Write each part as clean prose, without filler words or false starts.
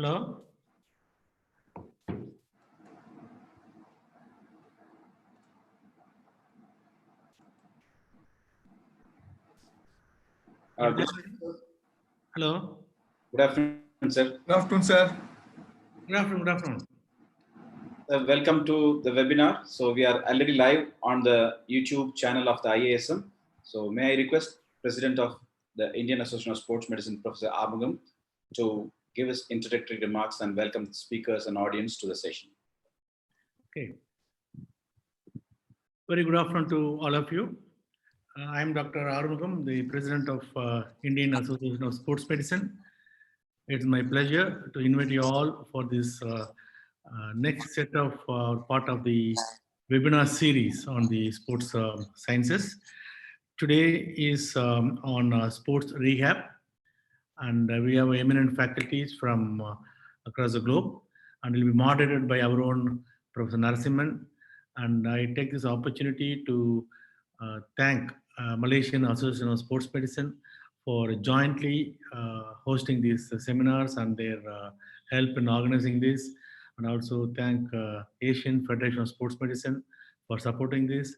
Hello? Hello? Good afternoon, sir. Good afternoon, sir. Good afternoon, good afternoon. Welcome to the webinar. So we are already live on the YouTube channel of the IASM. So may I request President of the Indian Association of Sports Medicine, Professor Armugam, to give us introductory remarks and welcome the speakers and audience to the session. Okay. Very good afternoon to all of you. I am Dr. Armugam, the President of Indian Association of Sports Medicine. It's my pleasure to invite you all for this next set of part of the webinar series on the sports sciences. Today is on sports rehab, and we have eminent faculties from across the globe, and it will be moderated by our own Professor Narasimhan. And I take this opportunity to thank Malaysian Association of Sports Medicine for jointly hosting these seminars and their help in organizing this, and also thank Asian Federation of Sports Medicine for supporting this.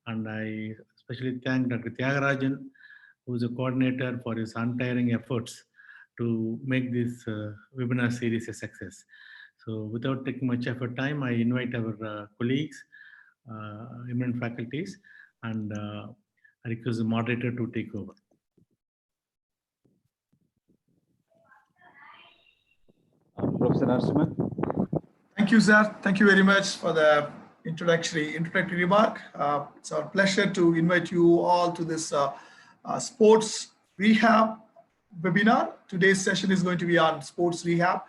And I especially thank Dr. Tyagarajan, who is a coordinator, for his untiring efforts to make this webinar series a success. So without taking much of your time, I invite our colleagues, eminent faculties, and I request the moderator to take over. Professor Narasimhan. Thank you, sir. Thank you very much for the introductory remark. It's our pleasure to invite you all to this sports rehab webinar. Today's session is going to be on sports rehab.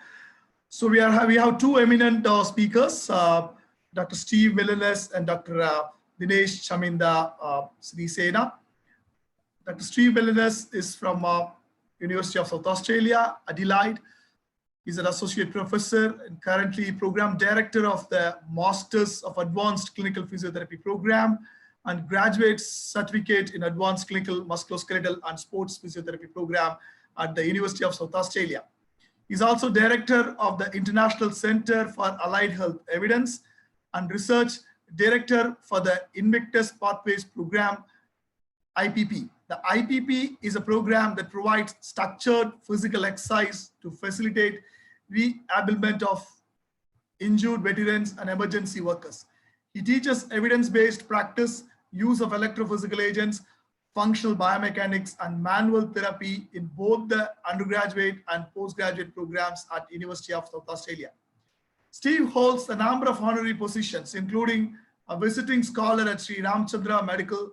So we have two eminent speakers, Dr. Steve Milanes and Dr. Dinesh Chaminda Sri Sena. Dr. Steve Milanes is from University of South Australia, Adelaide. He's an associate professor and currently program director of the Masters of Advanced Clinical Physiotherapy program and graduate certificate in Advanced Clinical Musculoskeletal and Sports Physiotherapy program at the University of South Australia. He's also director of the International Center for Allied Health Evidence and research director for the Invictus Pathways program, IPP. The IPP is a program that provides structured physical exercise to facilitate rehabilitation of injured veterans and emergency workers. He teaches evidence-based practice, use of electrophysical agents, functional biomechanics, and manual therapy in both the undergraduate and postgraduate programs at University of South Australia. Steve holds a number of honorary positions, including a visiting scholar at Sri Ramchandra Medical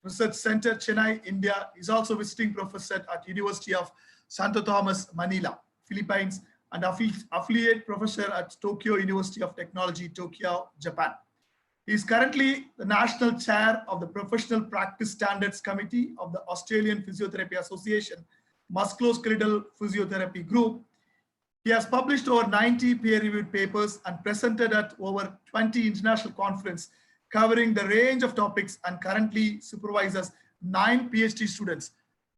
Research Center, Chennai, India. He's also visiting professor at University of Santo Thomas, Manila, Philippines, and affiliate professor at Tokyo University of Technology, Tokyo, Japan. He is currently the national chair of the Professional Practice Standards Committee of the Australian Physiotherapy Association Musculoskeletal Physiotherapy Group. He has published over 90 peer-reviewed papers and presented at over 20 international conferences covering the range of topics, and currently supervises 9 PhD students.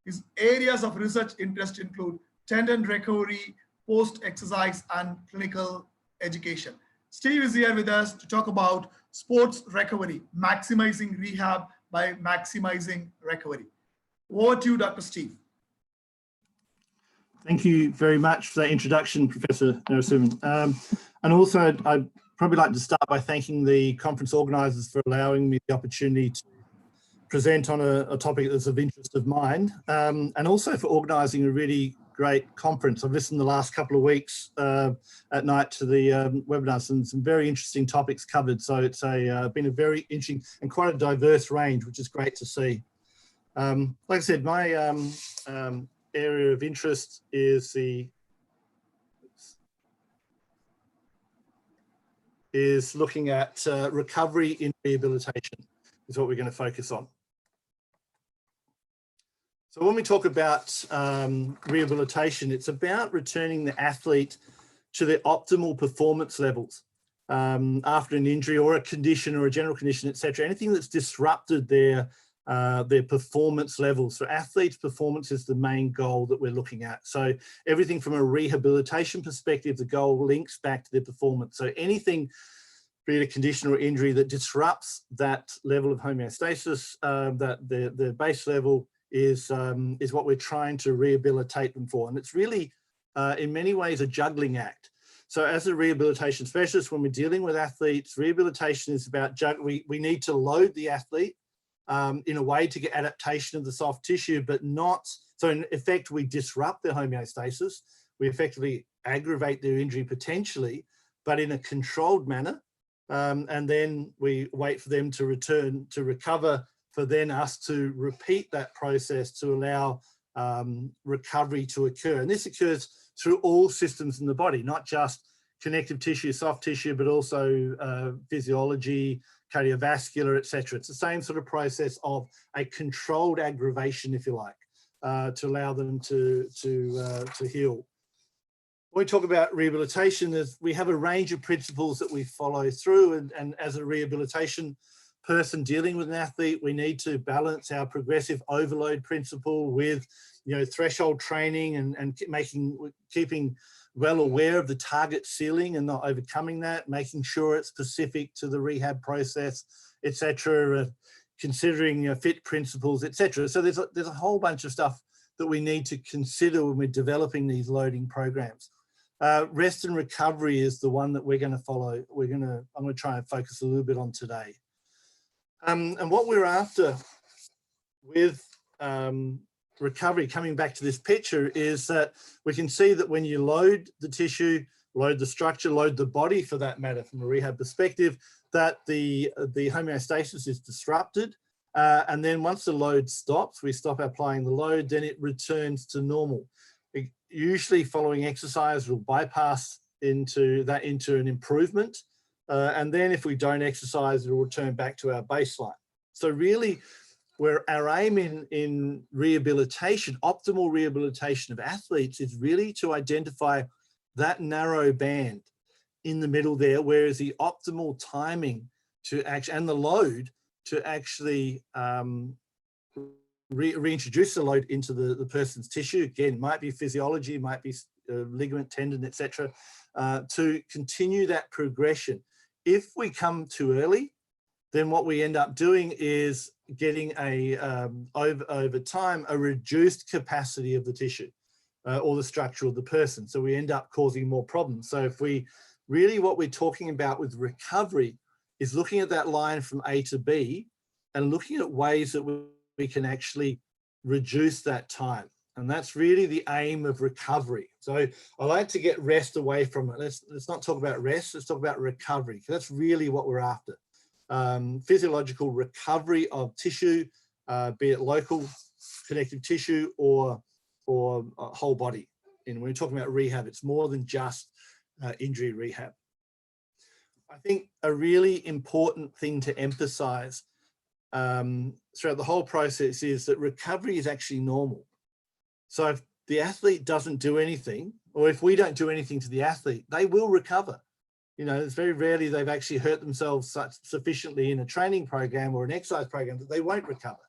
His areas of research interest include tendon recovery, post-exercise, and clinical education. Steve is here with us to talk about sports recovery, maximizing rehab by maximizing recovery. Over to you, Dr. Steve. Thank you very much for that introduction, Professor Narasimhan. And also, I'd probably like to start by thanking the conference organisers for allowing me the opportunity to present on a topic that's of interest of mine, and also for organising a really great conference. I've listened the last couple of weeks at night to the webinars, and some very interesting topics covered. So it's been a very interesting and quite a diverse range, which is great to see. Like I said, my area of interest is looking at recovery in rehabilitation, is what we're going to focus on. So when we talk about rehabilitation, it's about returning the athlete to their optimal performance levels after an injury or a condition or a general condition, etc. Anything that's disrupted their their performance levels. For athletes, performance is the main goal that we're looking at. So everything from a rehabilitation perspective, the goal links back to their performance. So anything, be it a condition or injury, that disrupts that level of homeostasis, that the base level is what we're trying to rehabilitate them for. And it's really, in many ways, a juggling act. So as a rehabilitation specialist, when we're dealing with athletes, rehabilitation is about we need to load the athlete in a way to get adaptation of the soft tissue, but not, so in effect, we disrupt their homeostasis. We effectively aggravate their injury potentially, but in a controlled manner. And then we wait for them to return, to recover, for then us to repeat that process to allow recovery to occur. And this occurs through all systems in the body, not just connective tissue, soft tissue, but also physiology, cardiovascular, etc. It's the same sort of process of a controlled aggravation, if you like, to allow them to heal. When we talk about rehabilitation, we have a range of principles that we follow through, and as a rehabilitation person dealing with an athlete, we need to balance our progressive overload principle with, threshold training and keeping well aware of the target ceiling and not overcoming that, making sure it's specific to the rehab process, etc., considering fit principles, etc. So there's a whole bunch of stuff that we need to consider when we're developing these loading programs. Rest and recovery is the one that we're going to follow. I'm going to try and focus a little bit on today. And what we're after with recovery, coming back to this picture, is that we can see that when you load the tissue, load the structure, load the body for that matter, from a rehab perspective, that the homeostasis is disrupted. And then once the load stops, we stop applying the load, then it returns to normal. Usually following exercise, we'll bypass into an improvement. And then if we don't exercise, it will return back to our baseline. So really, where our aim in rehabilitation, optimal rehabilitation of athletes, is really to identify that narrow band in the middle there, whereas the optimal timing to actually, and the load to actually reintroduce the load into the person's tissue, again, might be physiology, might be ligament, tendon, etc., to continue that progression. If we come too early, then what we end up doing is getting over time, a reduced capacity of the tissue or the structure of the person. So we end up causing more problems. So if we really, what we're talking about with recovery is looking at that line from A to B and looking at ways that we can actually reduce that time. And that's really the aim of recovery. So I like to get rest away from it. Let's not talk about rest, let's talk about recovery, because that's really what we're after. Physiological recovery of tissue, be it local connective tissue or whole body. And when we're talking about rehab, it's more than just injury rehab. I think a really important thing to emphasize throughout the whole process is that recovery is actually normal. So if the athlete doesn't do anything, or if we don't do anything to the athlete, they will recover. It's very rarely they've actually hurt themselves sufficiently in a training program or an exercise program that they won't recover.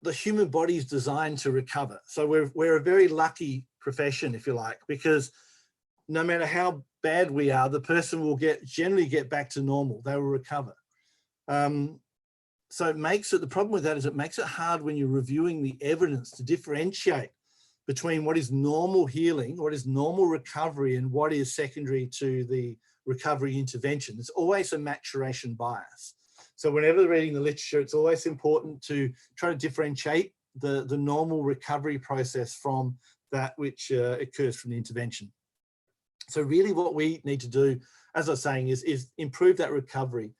The human body is designed to recover. So we're a very lucky profession, if you like, because no matter how bad we are, the person will generally get back to normal. They will recover. So the problem with that is it makes it hard when you're reviewing the evidence to differentiate between what is normal healing, what is normal recovery, and what is secondary to the recovery intervention. There's always a maturation bias. So whenever reading the literature, it's always important to try to differentiate the normal recovery process from that which occurs from the intervention. So really what we need to do, as I was saying, is improve that recovery,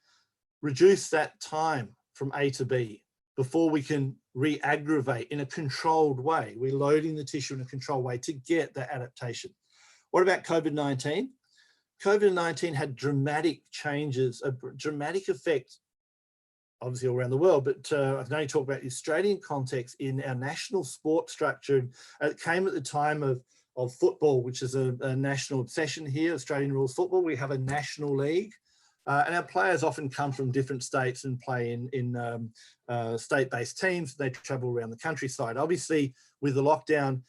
reduce that time from A to B before we can re-aggravate in a controlled way. We're loading the tissue in a controlled way to get that adaptation. What about COVID-19? COVID-19 had dramatic changes, a dramatic effect, obviously all around the world, but I can only talk about the Australian context in our national sport structure. It came at the time of football, which is a national obsession here, Australian rules football. We have a national league. And our players often come from different states and play in state-based teams. They travel around the countryside. Obviously, with the lockdown,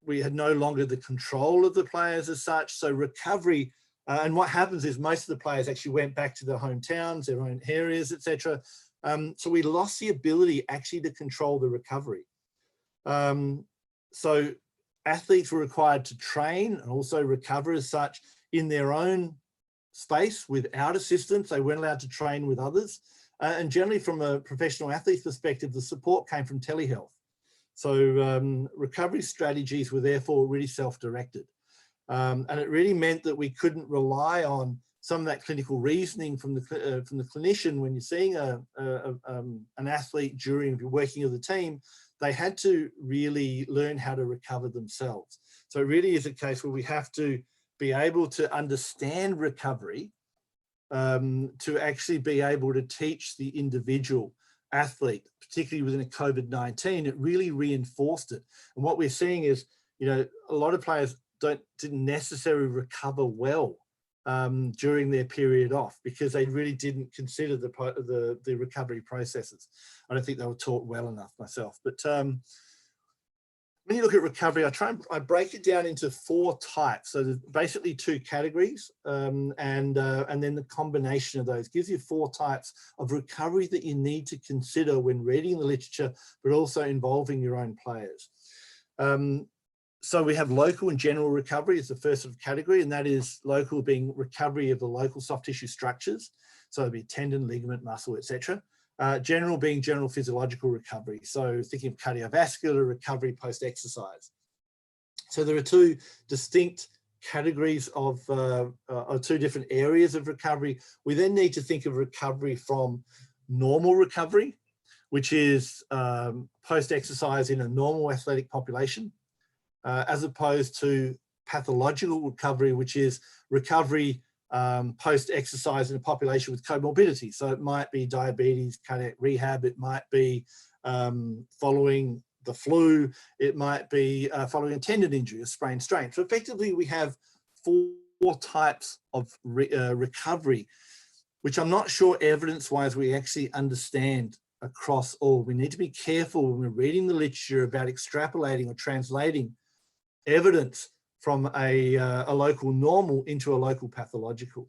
we had no longer the control of the players as such. So recovery, and what happens is most of the players actually went back to their hometowns, their own areas, etc. So we lost the ability actually to control the recovery. So athletes were required to train and also recover as such in their own space without assistance. They weren't allowed to train with others. And generally from a professional athlete's perspective, the support came from telehealth. So recovery strategies were therefore really self-directed. And it really meant that we couldn't rely on some of that clinical reasoning from the clinician when you're seeing an athlete during working with the team. They had to really learn how to recover themselves. So it really is a case where we have to be able to understand recovery to actually be able to teach the individual athlete, particularly within a COVID-19. It really reinforced it. And what we're seeing is, a lot of players didn't necessarily recover well during their period off because they really didn't consider the recovery processes. I don't think they were taught well enough myself. But when you look at recovery, I break it down into 4 types. So there's basically 2 categories, and then the combination of those gives you 4 types of recovery that you need to consider when reading the literature, but also involving your own players. So we have local and general recovery is the first sort of category, and that is local being recovery of the local soft tissue structures. So it'd be tendon, ligament, muscle, etc. General being general physiological recovery. So thinking of cardiovascular recovery post-exercise. So there are 2 distinct categories of 2 different areas of recovery. We then need to think of recovery from normal recovery, which is post-exercise in a normal athletic population. As opposed to pathological recovery, which is recovery post-exercise in a population with comorbidity. So it might be diabetes, cardiac rehab, it might be following the flu, it might be following a tendon injury, a sprain strain. So effectively we have 4 types of recovery, which I'm not sure evidence-wise we actually understand across all. We need to be careful when we're reading the literature about extrapolating or translating evidence from a local normal into a local pathological.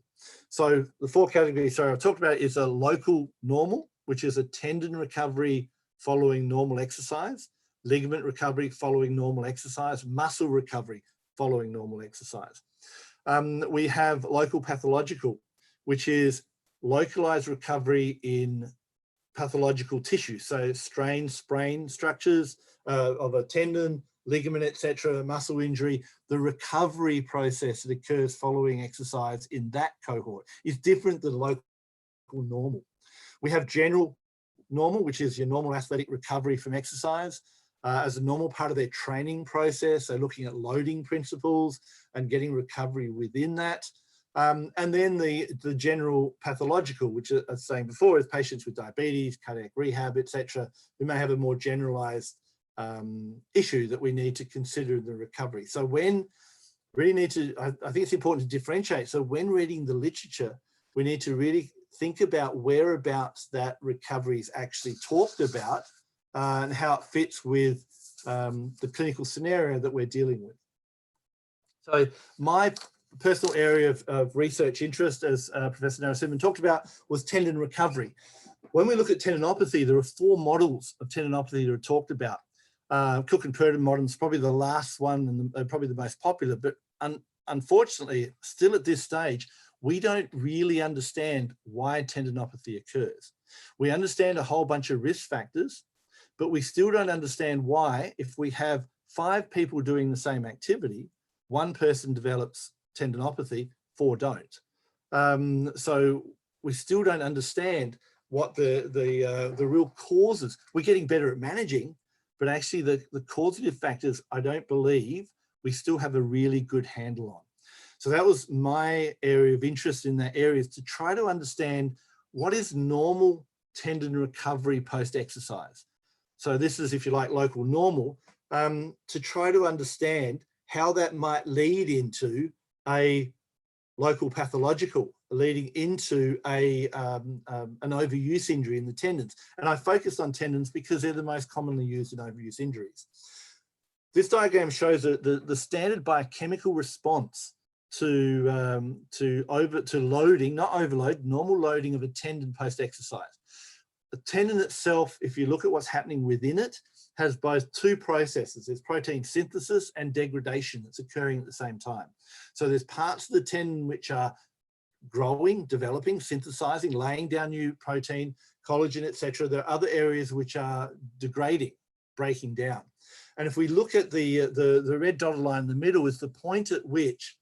So the 4 categories, I've talked about is a local normal, which is a tendon recovery following normal exercise, ligament recovery following normal exercise, muscle recovery following normal exercise. We have local pathological, which is localized recovery in pathological tissue. So strain, sprain structures of a tendon, ligament, etc., muscle injury, the recovery process that occurs following exercise in that cohort is different than local normal. We have general normal, which is your normal athletic recovery from exercise as a normal part of their training process. So looking at loading principles and getting recovery within that. And then the general pathological, which I was saying before, is patients with diabetes, cardiac rehab, etc., who may have a more generalized issue that we need to consider in the recovery. So when really need to, I think it's important to differentiate. So when reading the literature, we need to really think about whereabouts that recovery is actually talked about and how it fits with the clinical scenario that we're dealing with. So my personal area of research interest, as Professor Narasimhan talked about, was tendon recovery. When we look at tendinopathy, there are 4 models of tendinopathy that are talked about. Cook and Purdon model is probably the last one and probably the most popular, but unfortunately, still at this stage, we don't really understand why tendinopathy occurs. We understand a whole bunch of risk factors, but we still don't understand why, if we have 5 people doing the same activity, 1 person develops tendinopathy, 4 don't. So we still don't understand what the real causes. We're getting better at managing, but actually the causative factors, I don't believe we still have a really good handle on. So that was my area of interest in that area, is to try to understand what is normal tendon recovery post-exercise. So this is, if you like, local normal, to try to understand how that might lead into a local pathological leading into an overuse injury in the tendons. And I focused on tendons because they're the most commonly used in overuse injuries. This diagram shows the standard biochemical response to loading, not overload, normal loading of a tendon post-exercise. The tendon itself, if you look at what's happening within it, has both two processes. There's protein synthesis and degradation that's occurring at the same time. So there's parts of the tendon which are growing, developing, synthesizing, laying down new protein, collagen, etc. There are other areas which are degrading, breaking down. And if we look at the red dotted line in the middle, is the point at which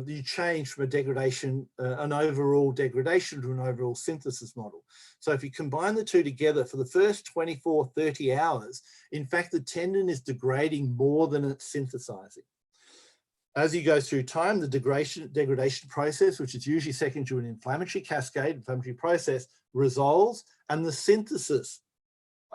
you change from a degradation, an overall degradation to an overall synthesis model. So if you combine the two together for the first 24, 30 hours, in fact, the tendon is degrading more than it's synthesizing. As you go through time, the degradation process, which is usually second to an inflammatory cascade, inflammatory process, resolves, and the synthesis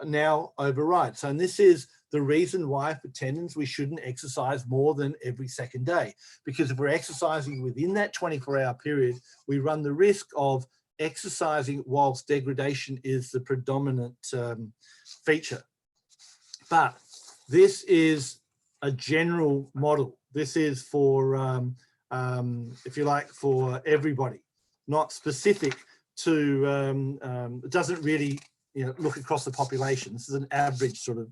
now overrides. So, and this is the reason why for tendons, we shouldn't exercise more than every second day, because if we're exercising within that 24-hour period, we run the risk of exercising whilst degradation is the predominant feature. But this is a general model. This is for, if you like, for everybody, not specific to, it doesn't really look across the population. This is an average sort of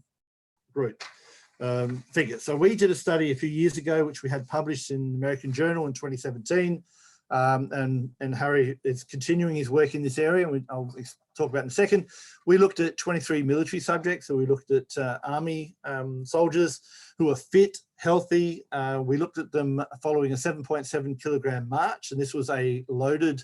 group figure. So we did a study a few years ago, which we had published in the American Journal in 2017. And Harry is continuing his work in this area, and I'll talk about in a second. We looked at 23 military subjects, so we looked at Army soldiers who are fit, healthy. We looked at them following a 7.7 kilogram march, and this was a loaded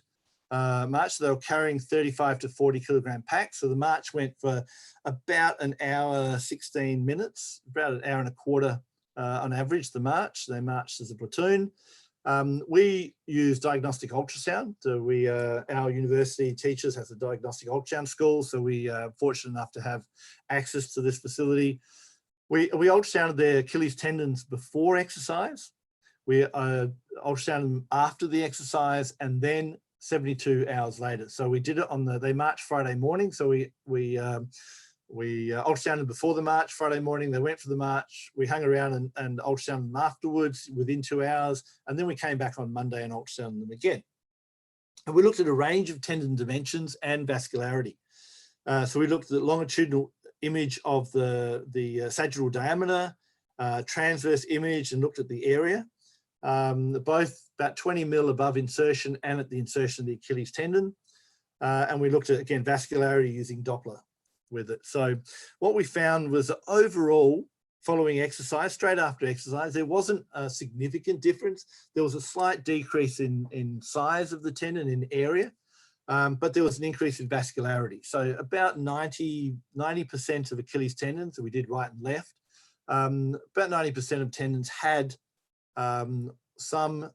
march. So they were carrying 35 to 40 kilogram packs. So the march went for about an hour, 16 minutes, about an hour and a quarter on average, the march. They marched as a platoon. We use diagnostic ultrasound. So our university teachers has a diagnostic ultrasound school, so we are fortunate enough to have access to this facility. We ultrasounded their Achilles tendons before exercise. We ultrasounded them after the exercise, and then 72 hours later. So we did it on they marched Friday morning. So we ultrasounded before the march Friday morning. They went for the march. We hung around and ultrasounded them afterwards within 2 hours. And then we came back on Monday and ultrasounded them again. And we looked at a range of tendon dimensions and vascularity. So we looked at the longitudinal image of the sagittal diameter, transverse image, and looked at the area. Both about 20 mil above insertion and at the insertion of the Achilles tendon. And we looked at, again, vascularity using Doppler with it. So what we found was that overall, following exercise, straight after exercise, there wasn't a significant difference. There was a slight decrease in size of the tendon in area, but there was an increase in vascularity. So about 90% of Achilles tendons, so we did right and left, about 90% of tendons had some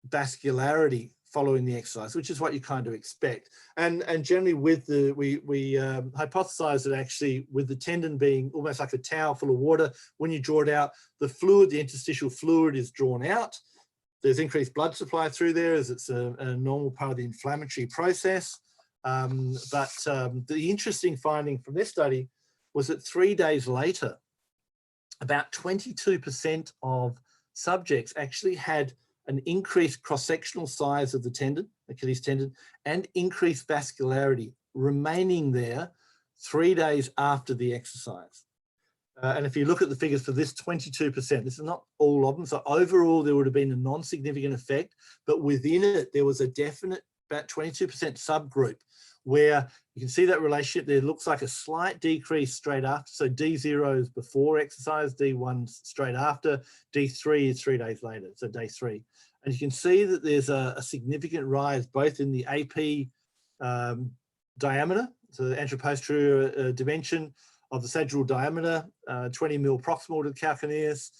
vascularity following the exercise, which is what you kind of expect. And generally with we hypothesized that actually with the tendon being almost like a towel full of water, when you draw it out, the fluid, the interstitial fluid is drawn out. There's increased blood supply through there as it's a normal part of the inflammatory process. But the interesting finding from this study was that 3 days later, about 22% of subjects actually had an increased cross-sectional size of the tendon, Achilles tendon, and increased vascularity remaining there 3 days after the exercise. And if you look at the figures for this 22%, this is not all of them. So overall, there would have been a non-significant effect, but within it, there was a definite about 22% subgroup where you can see that relationship there. Looks like a slight decrease straight after. So D0 is before exercise, D1 straight after, D3 is 3 days later, so day 3. And you can see that there's a significant rise both in the AP diameter, so the anteroposterior dimension of the sagittal diameter, 20 mil proximal to the calcaneus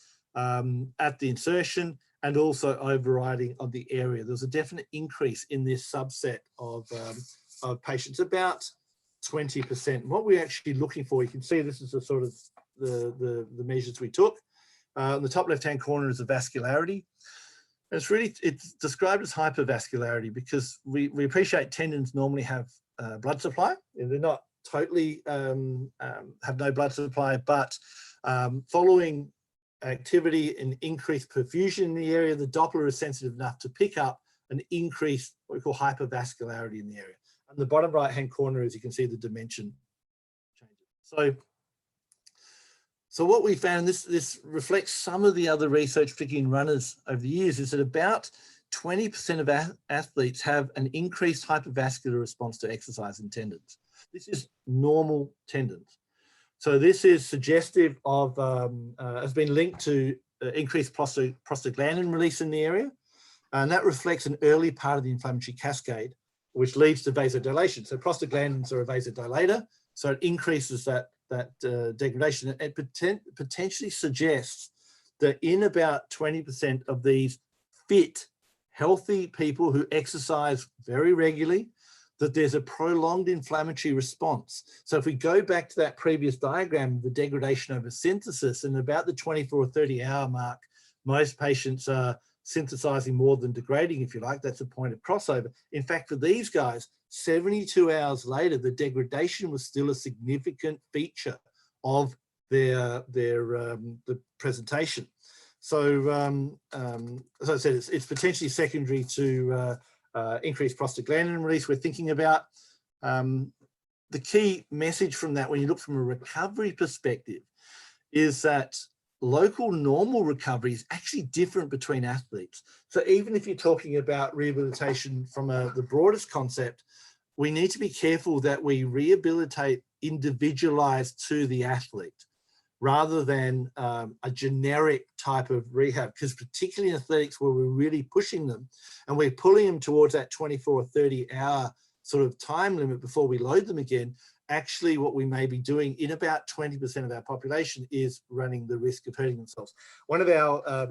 at the insertion, and also overriding of the area. There's a definite increase in this subset of patients, about 20%. What we're actually looking for, you can see this is the sort of the measures we took. In the top left-hand corner is the vascularity. It's described as hypervascularity because we appreciate tendons normally have blood supply. They're not totally have no blood supply, but following activity and increased perfusion in the area, the Doppler is sensitive enough to pick up an increased what we call hypervascularity in the area. And the bottom right-hand corner, as you can see, the dimension changes. So what we found, this reflects some of the other research, particularly in runners over the years, is that about 20% of athletes have an increased hypervascular response to exercise in tendons. This is normal tendons. So this is suggestive of, has been linked to increased prostaglandin release in the area. And that reflects an early part of the inflammatory cascade, which leads to vasodilation. So prostaglandins are a vasodilator, so it increases that degradation. It potentially suggests that in about 20% of these fit, healthy people who exercise very regularly, that there's a prolonged inflammatory response. So if we go back to that previous diagram, the degradation over synthesis, and about the 24 or 30 hour mark, most patients are synthesizing more than degrading, if you like. That's a point of crossover. In fact, for these guys, 72 hours later, the degradation was still a significant feature of the presentation. So, as I said, it's potentially secondary to increased prostaglandin release. We're thinking about the key message from that, when you look from a recovery perspective, is that local normal recovery is actually different between athletes. So even if you're talking about rehabilitation from the broadest concept, we need to be careful that we rehabilitate individualized to the athlete rather than a generic type of rehab, because particularly in athletics where we're really pushing them and we're pulling them towards that 24 or 30 hour sort of time limit before we load them again, actually what we may be doing in about 20% of our population is running the risk of hurting themselves. One of our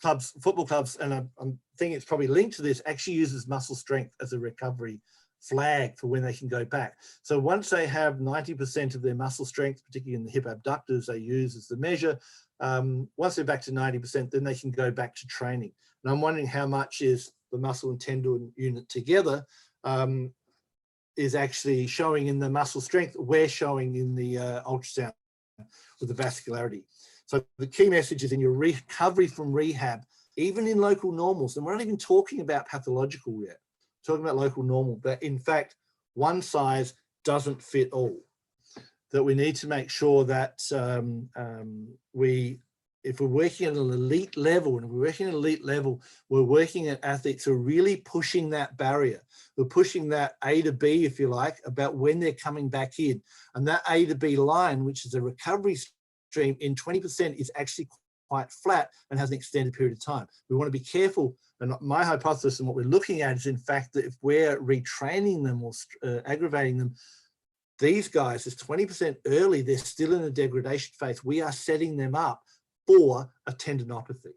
clubs, football clubs, and I'm thinking it's probably linked to this, actually uses muscle strength as a recovery flag for when they can go back. So once they have 90% of their muscle strength, particularly in the hip abductors they use as the measure, once they're back to 90%, then they can go back to training. And I'm wondering how much is the muscle and tendon unit together is actually showing in the muscle strength. We're showing in the ultrasound with the vascularity. So the key message is in your recovery from rehab, even in local normals, and we're not even talking about pathological yet, talking about local normal, but in fact, one size doesn't fit all. That we need to make sure that if we're working at an elite level, and if we're working at an elite level, we're working at athletes who are really pushing that barrier. We're pushing that A to B, if you like, about when they're coming back in. And that A to B line, which is a recovery stream in 20%, is actually quite flat and has an extended period of time. We want to be careful. And my hypothesis and what we're looking at is, in fact, that if we're retraining them or aggravating them, these guys, is 20% early, they're still in a degradation phase. We are setting them up for a tendinopathy.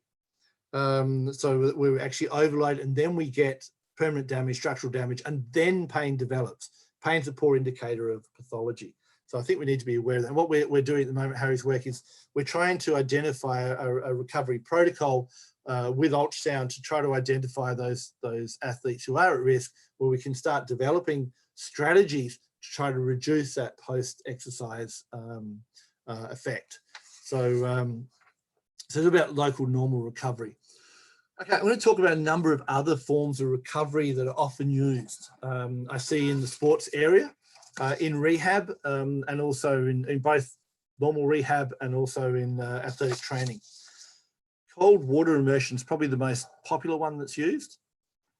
So we're actually overload, and then we get permanent damage, structural damage, and then pain develops. Pain's a poor indicator of pathology. So I think we need to be aware of that. And what we're doing at the moment, Harry's work, is we're trying to identify a recovery protocol with ultrasound to try to identify those athletes who are at risk, where we can start developing strategies to try to reduce that post-exercise effect. So it's about local normal recovery. Okay, I'm going to talk about a number of other forms of recovery that are often used. I see in the sports area, in rehab, and also in both normal rehab and also in athletic training. Cold water immersion is probably the most popular one that's used.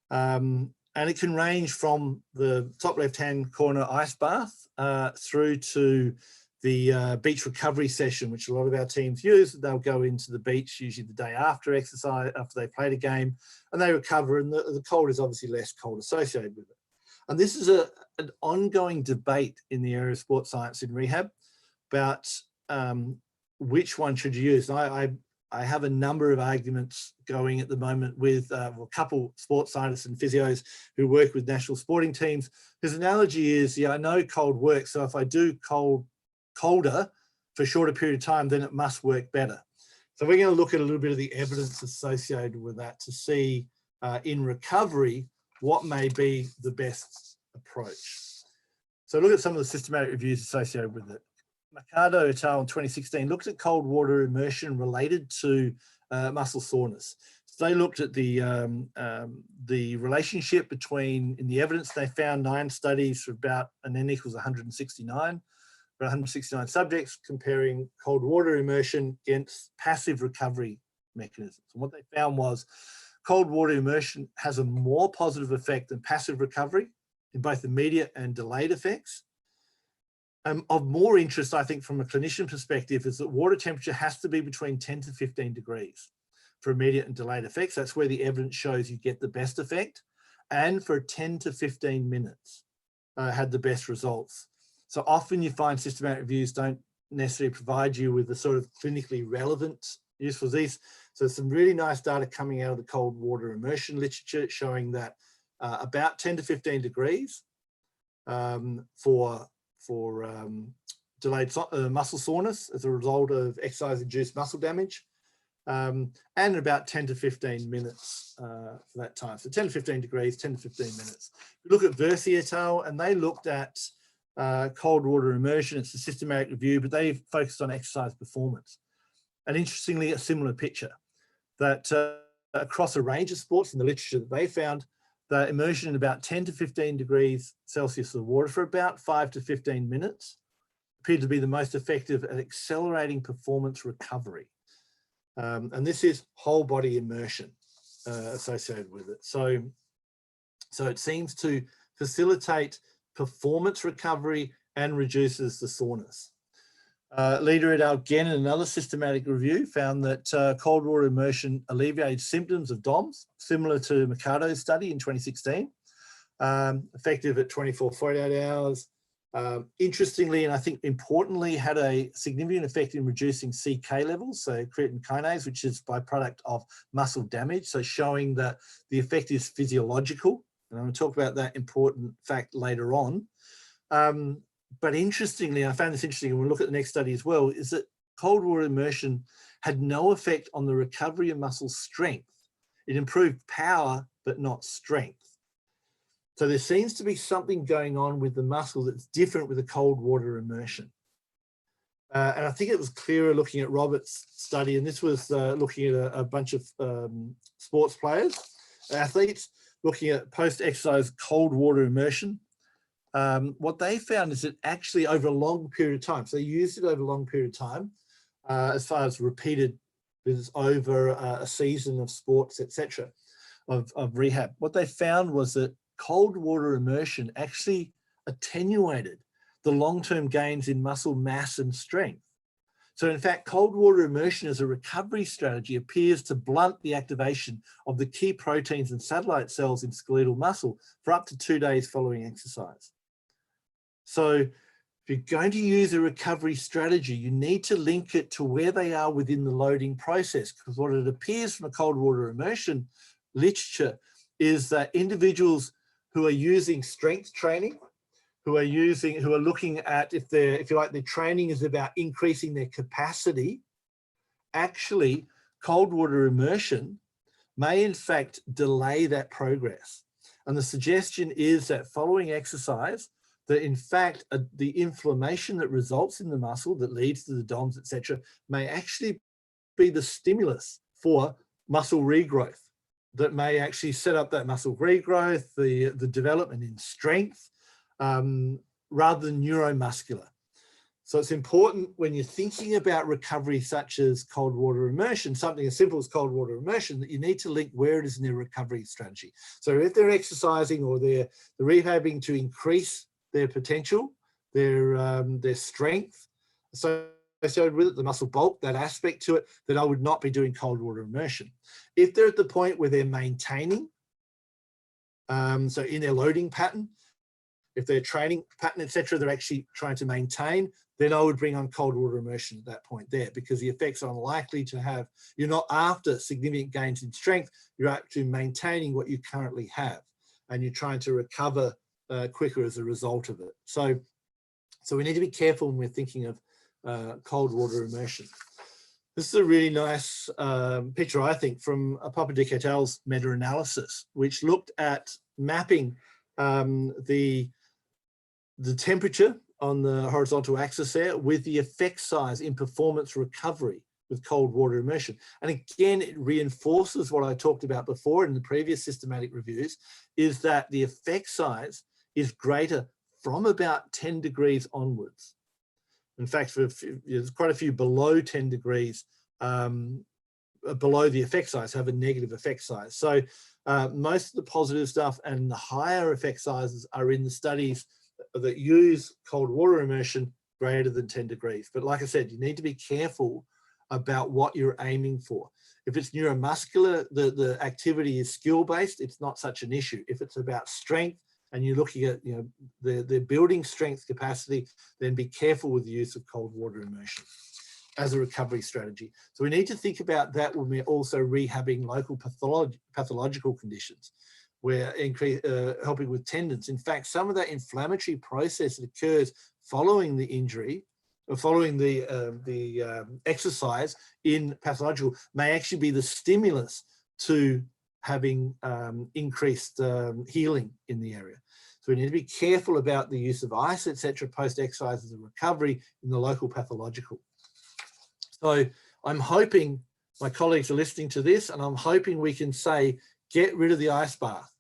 And it can range from the top left-hand corner ice bath through to the beach recovery session, which a lot of our teams use. They'll go into the beach usually the day after exercise, after they played a game, and they recover, and the cold is obviously less cold associated with it. And this is an ongoing debate in the area of sports science in rehab about which one should you use. And I have a number of arguments going at the moment with a couple sports scientists and physios who work with national sporting teams. His analogy is, yeah, I know cold works, so if I do colder for a shorter period of time, then it must work better. So we're going to look at a little bit of the evidence associated with that to see in recovery what may be the best approach. So look at some of the systematic reviews associated with it. Mercado et al. In 2016 looked at cold water immersion related to muscle soreness. So they looked at the relationship between, in the evidence, they found 9 studies for about an N equals 169, for 169 subjects comparing cold water immersion against passive recovery mechanisms. And what they found was cold water immersion has a more positive effect than passive recovery in both immediate and delayed effects. Of more interest, I think, from a clinician perspective, is that water temperature has to be between 10 to 15 degrees for immediate and delayed effects. That's where the evidence shows you get the best effect. And for 10 to 15 minutes had the best results. So often you find systematic reviews don't necessarily provide you with the sort of clinically relevant useful disease. So some really nice data coming out of the cold water immersion literature showing that about 10 to 15 degrees for delayed muscle soreness as a result of exercise-induced muscle damage, and about 10 to 15 minutes for that time. So 10 to 15 degrees, 10 to 15 minutes. We look at Versi et al., and they looked at cold water immersion. It's a systematic review, but they focused on exercise performance. And interestingly, a similar picture that across a range of sports in the literature that they found, the immersion in about 10 to 15 degrees Celsius of water for about 5 to 15 minutes appeared to be the most effective at accelerating performance recovery. And this is whole body immersion associated with it. So it seems to facilitate performance recovery and reduces the soreness. Leader et al. Again in another systematic review found that cold water immersion alleviated symptoms of DOMS, similar to Mercado's study in 2016, effective at 24, 48 hours. Interestingly, and I think importantly, had a significant effect in reducing CK levels, so creatine kinase, which is a byproduct of muscle damage, so showing that the effect is physiological. And I'm going to talk about that important fact later on. But interestingly, I found this interesting, and we'll look at the next study as well, is that cold water immersion had no effect on the recovery of muscle strength. It improved power, but not strength. So there seems to be something going on with the muscle that's different with the cold water immersion. And I think it was clearer looking at Robert's study, and this was looking at a bunch of sports players, athletes, looking at post-exercise cold water immersion. What they found is that actually over a long period of time, so they used it over a long period of time, as far as repeated visits over a season of sports, etc., of rehab. What they found was that cold water immersion actually attenuated the long-term gains in muscle mass and strength. So in fact, cold water immersion as a recovery strategy appears to blunt the activation of the key proteins and satellite cells in skeletal muscle for up to 2 days following exercise. So if you're going to use a recovery strategy, you need to link it to where they are within the loading process, because what it appears from a cold water immersion literature is that individuals who are using strength training, who are looking at, if you like, their training is about increasing their capacity, actually cold water immersion may in fact delay that progress. And the suggestion is that following exercise, that in fact the inflammation that results in the muscle that leads to the DOMS, etc., may actually be the stimulus for muscle regrowth that may actually set up that muscle regrowth, the development in strength, rather than neuromuscular. So it's important when you're thinking about recovery such as cold water immersion, something as simple as cold water immersion, that you need to link where it is in their recovery strategy. So if they're exercising or they're rehabbing to increase their potential, their strength, so associated with it, the muscle bulk, that aspect to it, then I would not be doing cold water immersion. If they're at the point where they're maintaining, so in their loading pattern, if their training pattern, etc., they're actually trying to maintain, then I would bring on cold water immersion at that point there, because the effects are unlikely to have, you're not after significant gains in strength, you're actually maintaining what you currently have, and you're trying to recover quicker as a result of it. So we need to be careful when we're thinking of cold water immersion. This is a really nice picture, I think, from Papadikos et al.'s meta-analysis, which looked at mapping the temperature on the horizontal axis there with the effect size in performance recovery with cold water immersion. And again, it reinforces what I talked about before in the previous systematic reviews, is that the effect size is greater from about 10 degrees onwards. In fact, there's quite a few below 10 degrees below the effect size have a negative effect size. So most of the positive stuff and the higher effect sizes are in the studies that use cold water immersion greater than 10 degrees. But like I said, you need to be careful about what you're aiming for. If it's neuromuscular, the activity is skill-based, it's not such an issue. If it's about strength and you're looking at the building strength capacity, then be careful with the use of cold water immersion as a recovery strategy. So we need to think about that when we're also rehabbing local pathological conditions. We're helping with tendons. In fact, some of that inflammatory process that occurs following the injury or following the exercise in pathological may actually be the stimulus to having increased healing in the area. So we need to be careful about the use of ice, etc., post-exercise as a recovery in the local pathological. So I'm hoping my colleagues are listening to this, and I'm hoping we can say, get rid of the ice bath.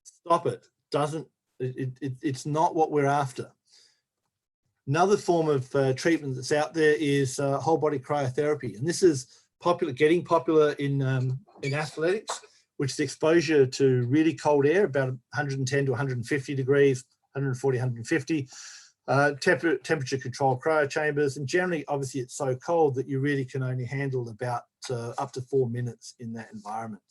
Stop it. It's not what we're after. Another form of treatment that's out there is whole body cryotherapy. And this is getting popular in athletics, which is exposure to really cold air, about 110 to 150 degrees, 140, 150. Temperature controlled cryo chambers, and generally, obviously, it's so cold that you really can only handle about up to 4 minutes in that environment.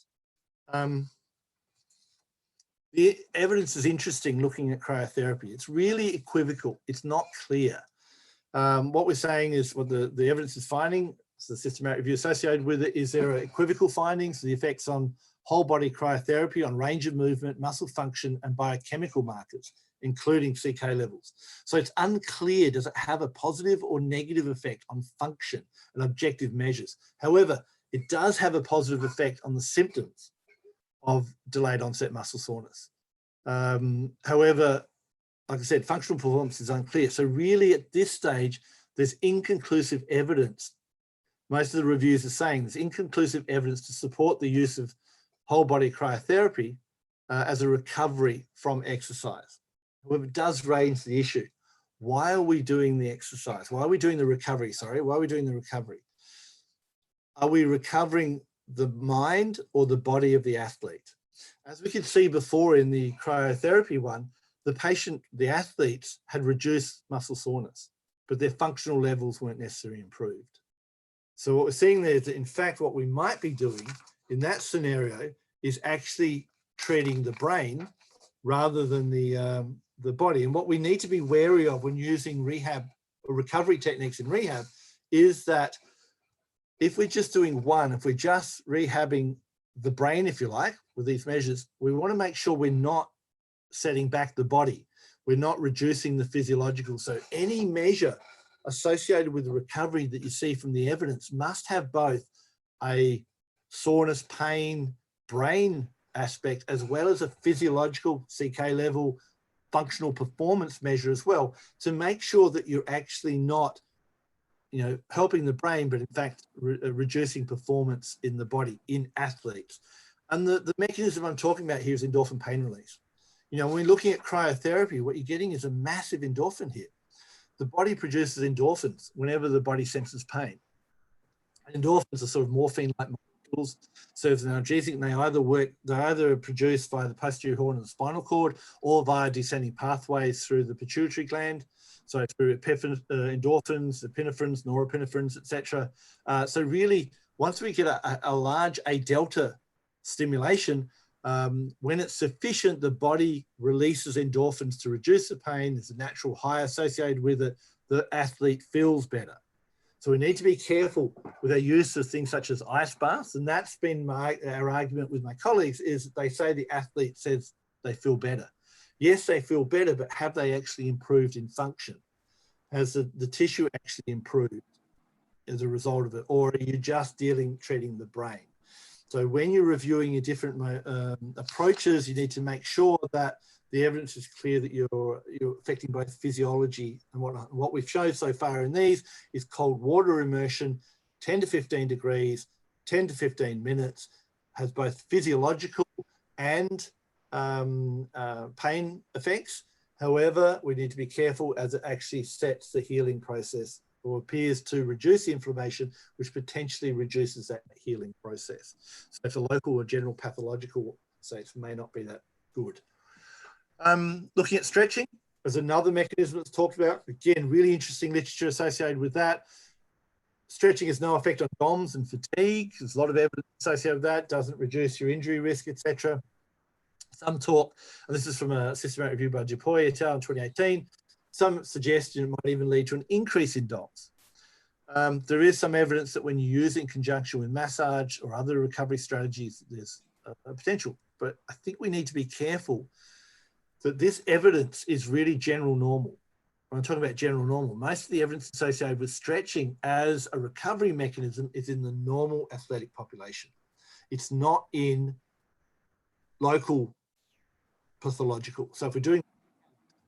The evidence is interesting looking at cryotherapy. It's really equivocal. It's not clear. What we're saying is what the evidence is finding, so the systematic review associated with it, is there are equivocal findings, the effects on whole body cryotherapy, on range of movement, muscle function, and biochemical markers, including CK levels. So it's unclear, does it have a positive or negative effect on function and objective measures? However, it does have a positive effect on the symptoms of delayed onset muscle soreness. However, like I said, functional performance is unclear. So really at this stage, there's inconclusive evidence. Most of the reviews are saying there's inconclusive evidence to support the use of whole body cryotherapy as a recovery from exercise. However, it does raise the issue. Why are we doing the exercise? Why are we doing the recovery? Sorry, why are we doing the recovery? Are we recovering the mind or the body of the athlete? As we could see before in the cryotherapy one, the athletes had reduced muscle soreness, but their functional levels weren't necessarily improved. So what we're seeing there is that in fact, what we might be doing in that scenario is actually treating the brain rather than the body. And what we need to be wary of when using rehab or recovery techniques in rehab is that if we're just doing one, if we're just rehabbing the brain, if you like, with these measures, we want to make sure we're not setting back the body. We're not reducing the physiological. So any measure associated with the recovery that you see from the evidence must have both a soreness, pain, brain aspect, as well as a physiological CK level functional performance measure as well, to make sure that you're actually not helping the brain, but in fact, reducing performance in the body in athletes. And the mechanism I'm talking about here is endorphin pain release. When we're looking at cryotherapy, what you're getting is a massive endorphin hit. The body produces endorphins whenever the body senses pain. And endorphins are sort of morphine-like molecules, serve as an analgesic, and they're either produced via the posterior horn of the spinal cord or via descending pathways through the pituitary gland. So through endorphins, epinephrines, norepinephrines, etc. So really, once we get a large A delta stimulation, when it's sufficient, the body releases endorphins to reduce the pain. There's a natural high associated with it. The athlete feels better. So we need to be careful with our use of things such as ice baths. And that's been our argument with my colleagues, is that they say the athlete says they feel better. Yes, they feel better, but have they actually improved in function? Has the tissue actually improved? as a result of it, or are you just treating the brain? So when you're reviewing your different approaches, you need to make sure that the evidence is clear that you're affecting both physiology and whatnot. What we've shown so far in these is cold water immersion, 10 to 15 degrees, 10 to 15 minutes, has both physiological and pain effects. However, we need to be careful as it actually sets the healing process or appears to reduce the inflammation, which potentially reduces that healing process. So for local or general pathological states may not be that good. Looking at stretching as another mechanism that's talked about. Again, really interesting literature associated with that. Stretching has no effect on DOMS and fatigue. There's a lot of evidence associated with that. Doesn't reduce your injury risk, etc. Some talk, and this is from a systematic review by Dupuy et al. In 2018, some suggestion it might even lead to an increase in DOMS. There is some evidence that when you use it in conjunction with massage or other recovery strategies, there's a potential. But I think we need to be careful that this evidence is really general normal. When I'm talking about general normal, most of the evidence associated with stretching as a recovery mechanism is in the normal athletic population. It's not in local pathological. So if we're doing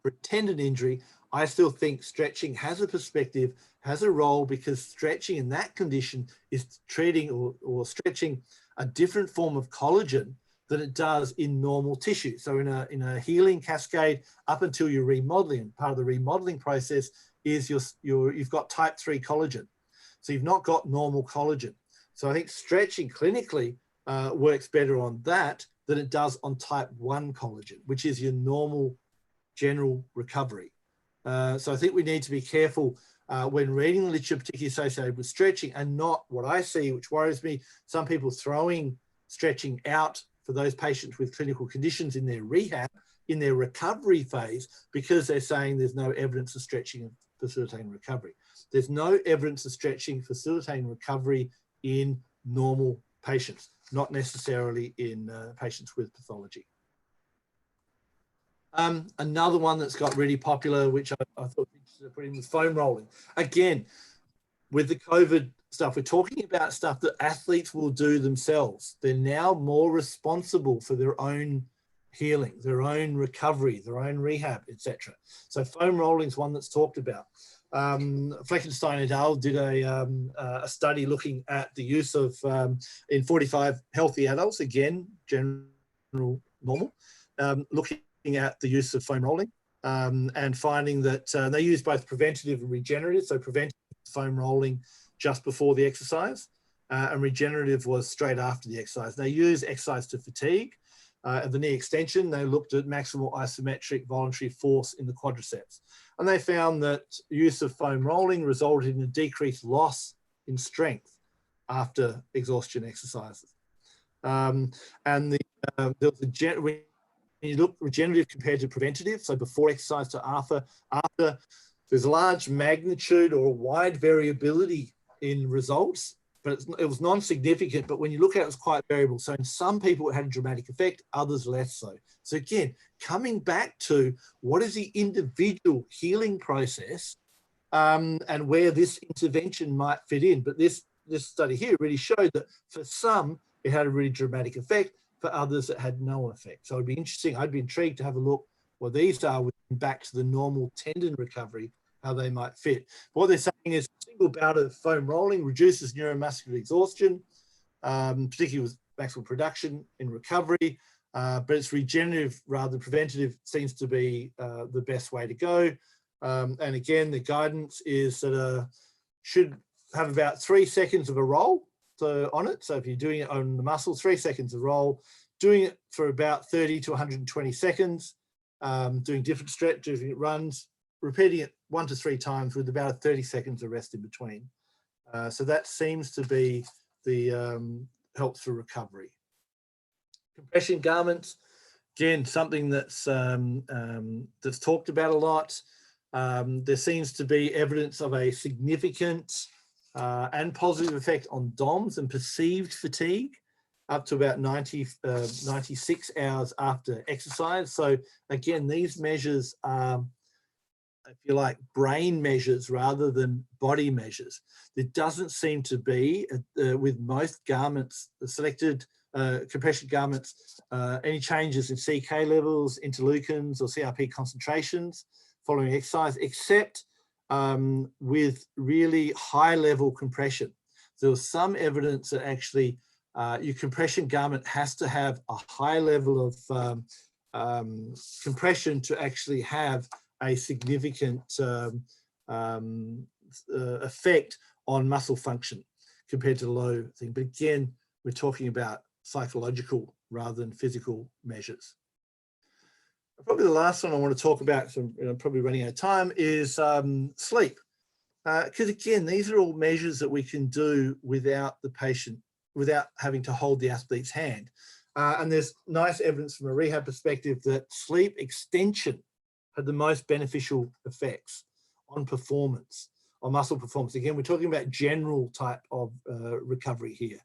for a tendon injury, I still think stretching has a perspective, has a role, because stretching in that condition is treating or stretching a different form of collagen than it does in normal tissue. So in a healing cascade up until you're remodeling, part of the remodeling process is you've got type 3 collagen. So you've not got normal collagen. So I think stretching clinically works better on that than it does on type 1 collagen, which is your normal general recovery. So I think we need to be careful when reading the literature, particularly associated with stretching, and not what I see, which worries me, some people throwing stretching out for those patients with clinical conditions in their rehab, in their recovery phase, because they're saying there's no evidence of stretching facilitating recovery. There's no evidence of stretching facilitating recovery in normal patients, not necessarily in patients with pathology. Another one that's got really popular, which I thought was interesting to put in, was foam rolling. Again, with the COVID stuff, we're talking about stuff that athletes will do themselves. They're now more responsible for their own healing, their own recovery, their own rehab, etc. So foam rolling is one that's talked about. Fleckenstein et al. Did a study looking at the use of, in 45 healthy adults, again, general normal, looking at the use of foam rolling and finding that they use both preventative and regenerative. So preventative foam rolling just before the exercise and regenerative was straight after the exercise. They use exercise to fatigue. At the knee extension, they looked at maximal isometric voluntary force in the quadriceps. And they found that use of foam rolling resulted in a decreased loss in strength after exhaustion exercises. And there was when you look regenerative compared to preventative, so before exercise to after, there's a large magnitude or wide variability in results, but it was non-significant. But when you look at it, it was quite variable. So in some people, it had a dramatic effect, others less so. So again, coming back to what is the individual healing process and where this intervention might fit in. But this study here really showed that for some, it had a really dramatic effect. For others, it had no effect. So it'd be interesting. I'd be intrigued to have a look what these are back to the normal tendon recovery, how they might fit. But what they're saying is a single bout of foam rolling reduces neuromuscular exhaustion, particularly with maximal production in recovery, but it's regenerative rather than preventative seems to be the best way to go. And again, the guidance is that should have about 3 seconds of a roll on it. So if you're doing it on the muscle, 3 seconds of roll, doing it for about 30 to 120 seconds, doing different stretch, doing runs, repeating it 1 to 3 times with about 30 seconds of rest in between. So that seems to be the helps for recovery. Compression garments, again, something that's talked about a lot. There seems to be evidence of a significant and positive effect on DOMS and perceived fatigue up to about 96 hours after exercise. So again, these measures are if you like, brain measures rather than body measures. There doesn't seem to be, with most garments, the selected compression garments, any changes in CK levels, interleukins or CRP concentrations following exercise, except with really high level compression. There was some evidence that actually your compression garment has to have a high level of compression to actually have a significant effect on muscle function compared to the low thing. But again, we're talking about psychological rather than physical measures. Probably the last one I want to talk about, so I'm probably running out of time, is sleep. Because again, these are all measures that we can do without the patient, without having to hold the athlete's hand. And there's nice evidence from a rehab perspective that sleep extension had the most beneficial effects on performance, on muscle performance. Again, we're talking about general type of recovery here.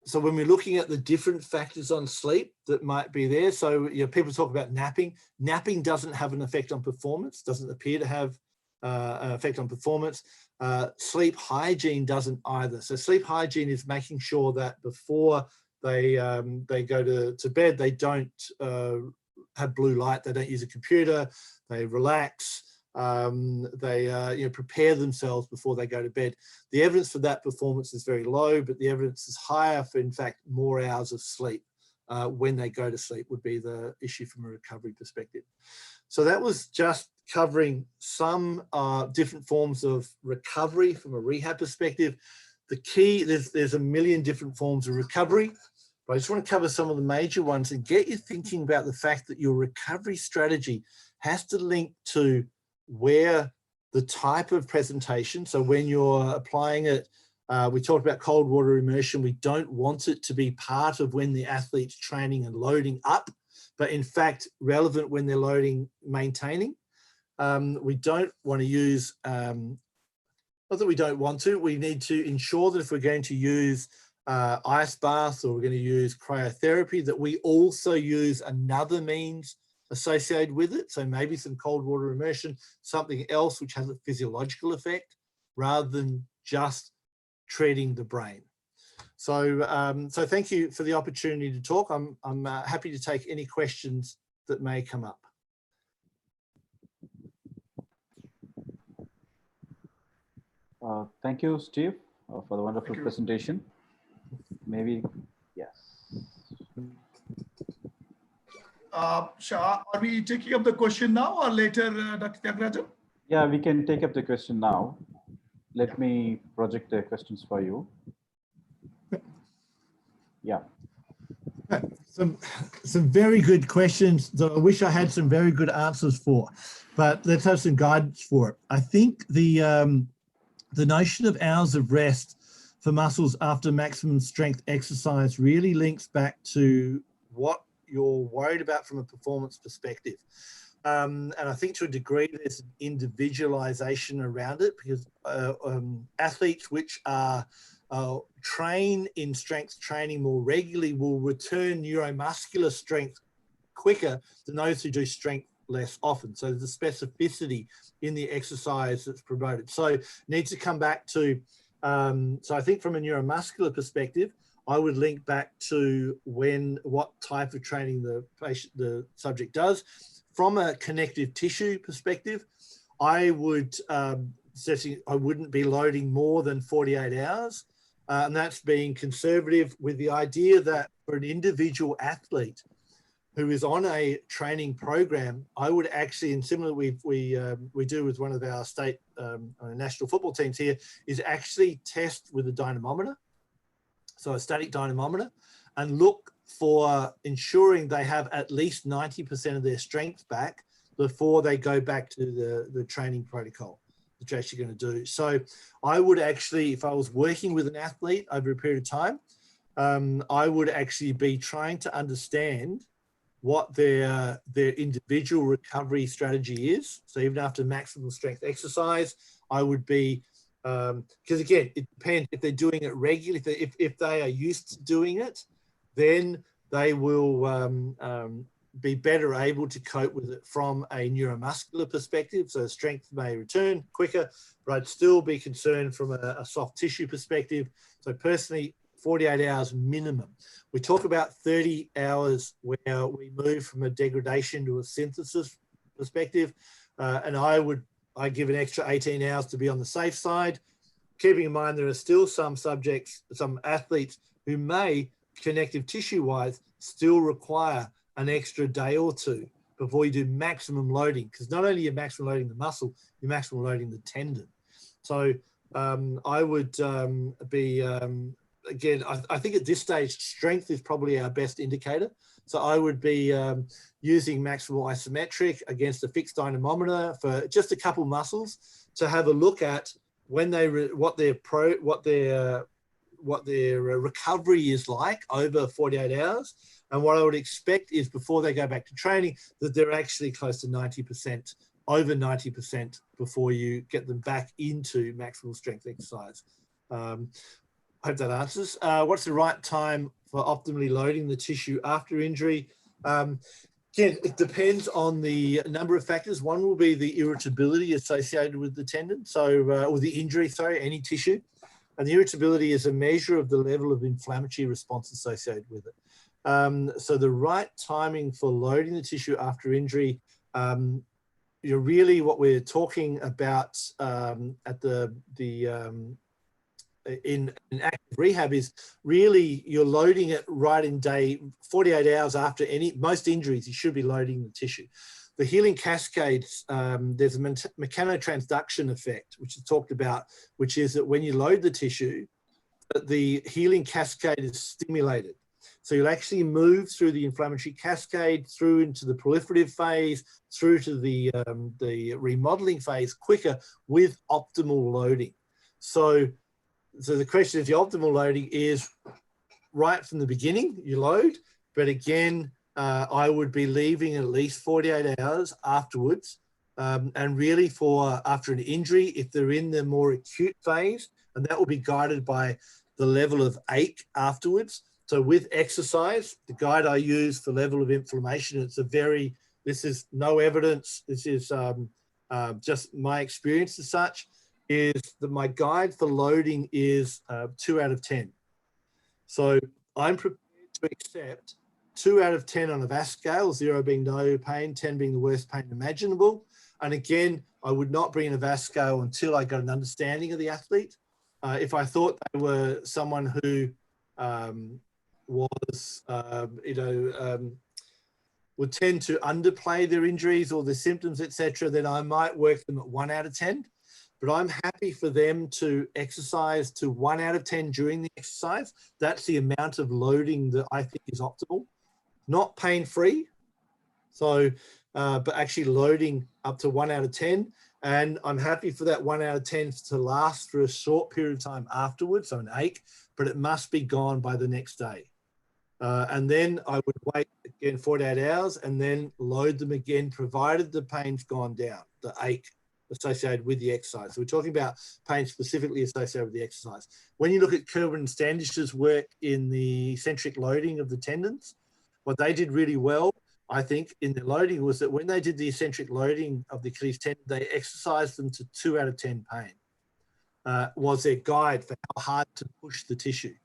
So when we're looking at the different factors on sleep that might be there, so people talk about napping. Napping doesn't have an effect on performance, doesn't appear to have an effect on performance. Sleep hygiene doesn't either. So sleep hygiene is making sure that before they go to bed, they don't have blue light, they don't use a computer, they relax, they prepare themselves before they go to bed. The evidence for that performance is very low, but the evidence is higher for, in fact, more hours of sleep when they go to sleep would be the issue from a recovery perspective. So that was just covering some different forms of recovery from a rehab perspective. The key, there's a million different forms of recovery, but I just want to cover some of the major ones and get you thinking about the fact that your recovery strategy has to link to where the type of presentation, so when you're applying it, we talked about cold water immersion, we don't want it to be part of when the athlete's training and loading up, but in fact relevant when they're loading, maintaining. We don't want to use, not that we don't want to, we need to ensure that if we're going to use ice baths or we're going to use cryotherapy, that we also use another means associated with it. So maybe some cold water immersion, something else which has a physiological effect rather than just treating the brain. So, so thank you for the opportunity to talk. I'm happy to take any questions that may come up. Thank you, Steve, for the wonderful presentation. Maybe, yes. Shah, are we taking up the question now or later, Dr. Tyagarajan? Yeah, we can take up the question now. Let me project the questions for you. Yeah. Some very good questions that I wish I had some very good answers for, but let's have some guidance for it. I think the notion of hours of rest for muscles after maximum strength exercise really links back to what you're worried about from a performance perspective. And I think to a degree there's an individualization around it, because athletes which are train in strength training more regularly will return neuromuscular strength quicker than those who do strength less often. So there's a specificity in the exercise that's promoted. So it needs to come back to, so I think from a neuromuscular perspective, I would link back to what type of training the subject does. From a connective tissue perspective, I wouldn't be loading more than 48 hours. And that's being conservative, with the idea that for an individual athlete who is on a training program, I would actually, and similarly we do with one of our state national football teams here, is actually test with a dynamometer, so a static dynamometer, and look for ensuring they have at least 90% of their strength back before they go back to the training protocol that you're actually going to do. So I would actually, if I was working with an athlete over a period of time, I would actually be trying to understand what their individual recovery strategy is. So even after maximum strength exercise, I would be, because again, it depends if they're doing it regularly. If they are used to doing it, then they will be better able to cope with it from a neuromuscular perspective. So strength may return quicker, but I'd still be concerned from a soft tissue perspective. So personally, 48 hours minimum. We talk about 30 hours where we move from a degradation to a synthesis perspective. And I give an extra 18 hours to be on the safe side, keeping in mind there are still some subjects, some athletes who may, connective tissue wise, still require an extra day or two before you do maximum loading, because not only you're maximum loading the muscle, you're maximum loading the tendon. So I would again, I think at this stage, strength is probably our best indicator. So I would be using maximal isometric against a fixed dynamometer for just a couple muscles to have a look at when they what their recovery is like over 48 hours. And what I would expect is before they go back to training, that they're actually close to 90%, over 90% before you get them back into maximal strength exercise. Hope that answers. What's the right time for optimally loading the tissue after injury? Again, it depends on the number of factors. One will be the irritability associated with the tendon, or the injury, sorry, any tissue. And the irritability is a measure of the level of inflammatory response associated with it. So the right timing for loading the tissue after injury, really what we're talking about in active rehab is really you're loading it right in day 48 hours after most injuries. You should be loading the tissue. The healing cascades, there's a mechanotransduction effect, which is talked about, which is that when you load the tissue, the healing cascade is stimulated. So you'll actually move through the inflammatory cascade, through into the proliferative phase, through to the remodeling phase quicker with optimal loading. So the question is, the optimal loading is right from the beginning, you load, but again, I would be leaving at least 48 hours afterwards. And really after an injury, if they're in the more acute phase, and that will be guided by the level of ache afterwards. So with exercise, the guide I use for level of inflammation, this is no evidence, this is just my experience as such, is that my guide for loading is 2 out of 10. So I'm prepared to accept 2 out of 10 on a VAS scale, 0 being no pain, 10 being the worst pain imaginable. And again, I would not bring in a VAS scale until I got an understanding of the athlete. If I thought they were someone who would tend to underplay their injuries or their symptoms, etc., then I might work them at 1 out of 10. But I'm happy for them to exercise to 1 out of 10 during the exercise. That's the amount of loading that I think is optimal. Not pain-free, so, but actually loading up to 1 out of 10. And I'm happy for that 1 out of 10 to last for a short period of time afterwards, so an ache, but it must be gone by the next day. And then I would wait again 48 hours and then load them again, provided the pain's gone down, the ache associated with the exercise. So we're talking about pain specifically associated with the exercise. When you look at Kelvin and Standish's work in the eccentric loading of the tendons, what they did really well, I think, in the loading was that when they did the eccentric loading of the Achilles tendon, they exercised them to 2 out of 10 pain, was their guide for how hard to push the tissue.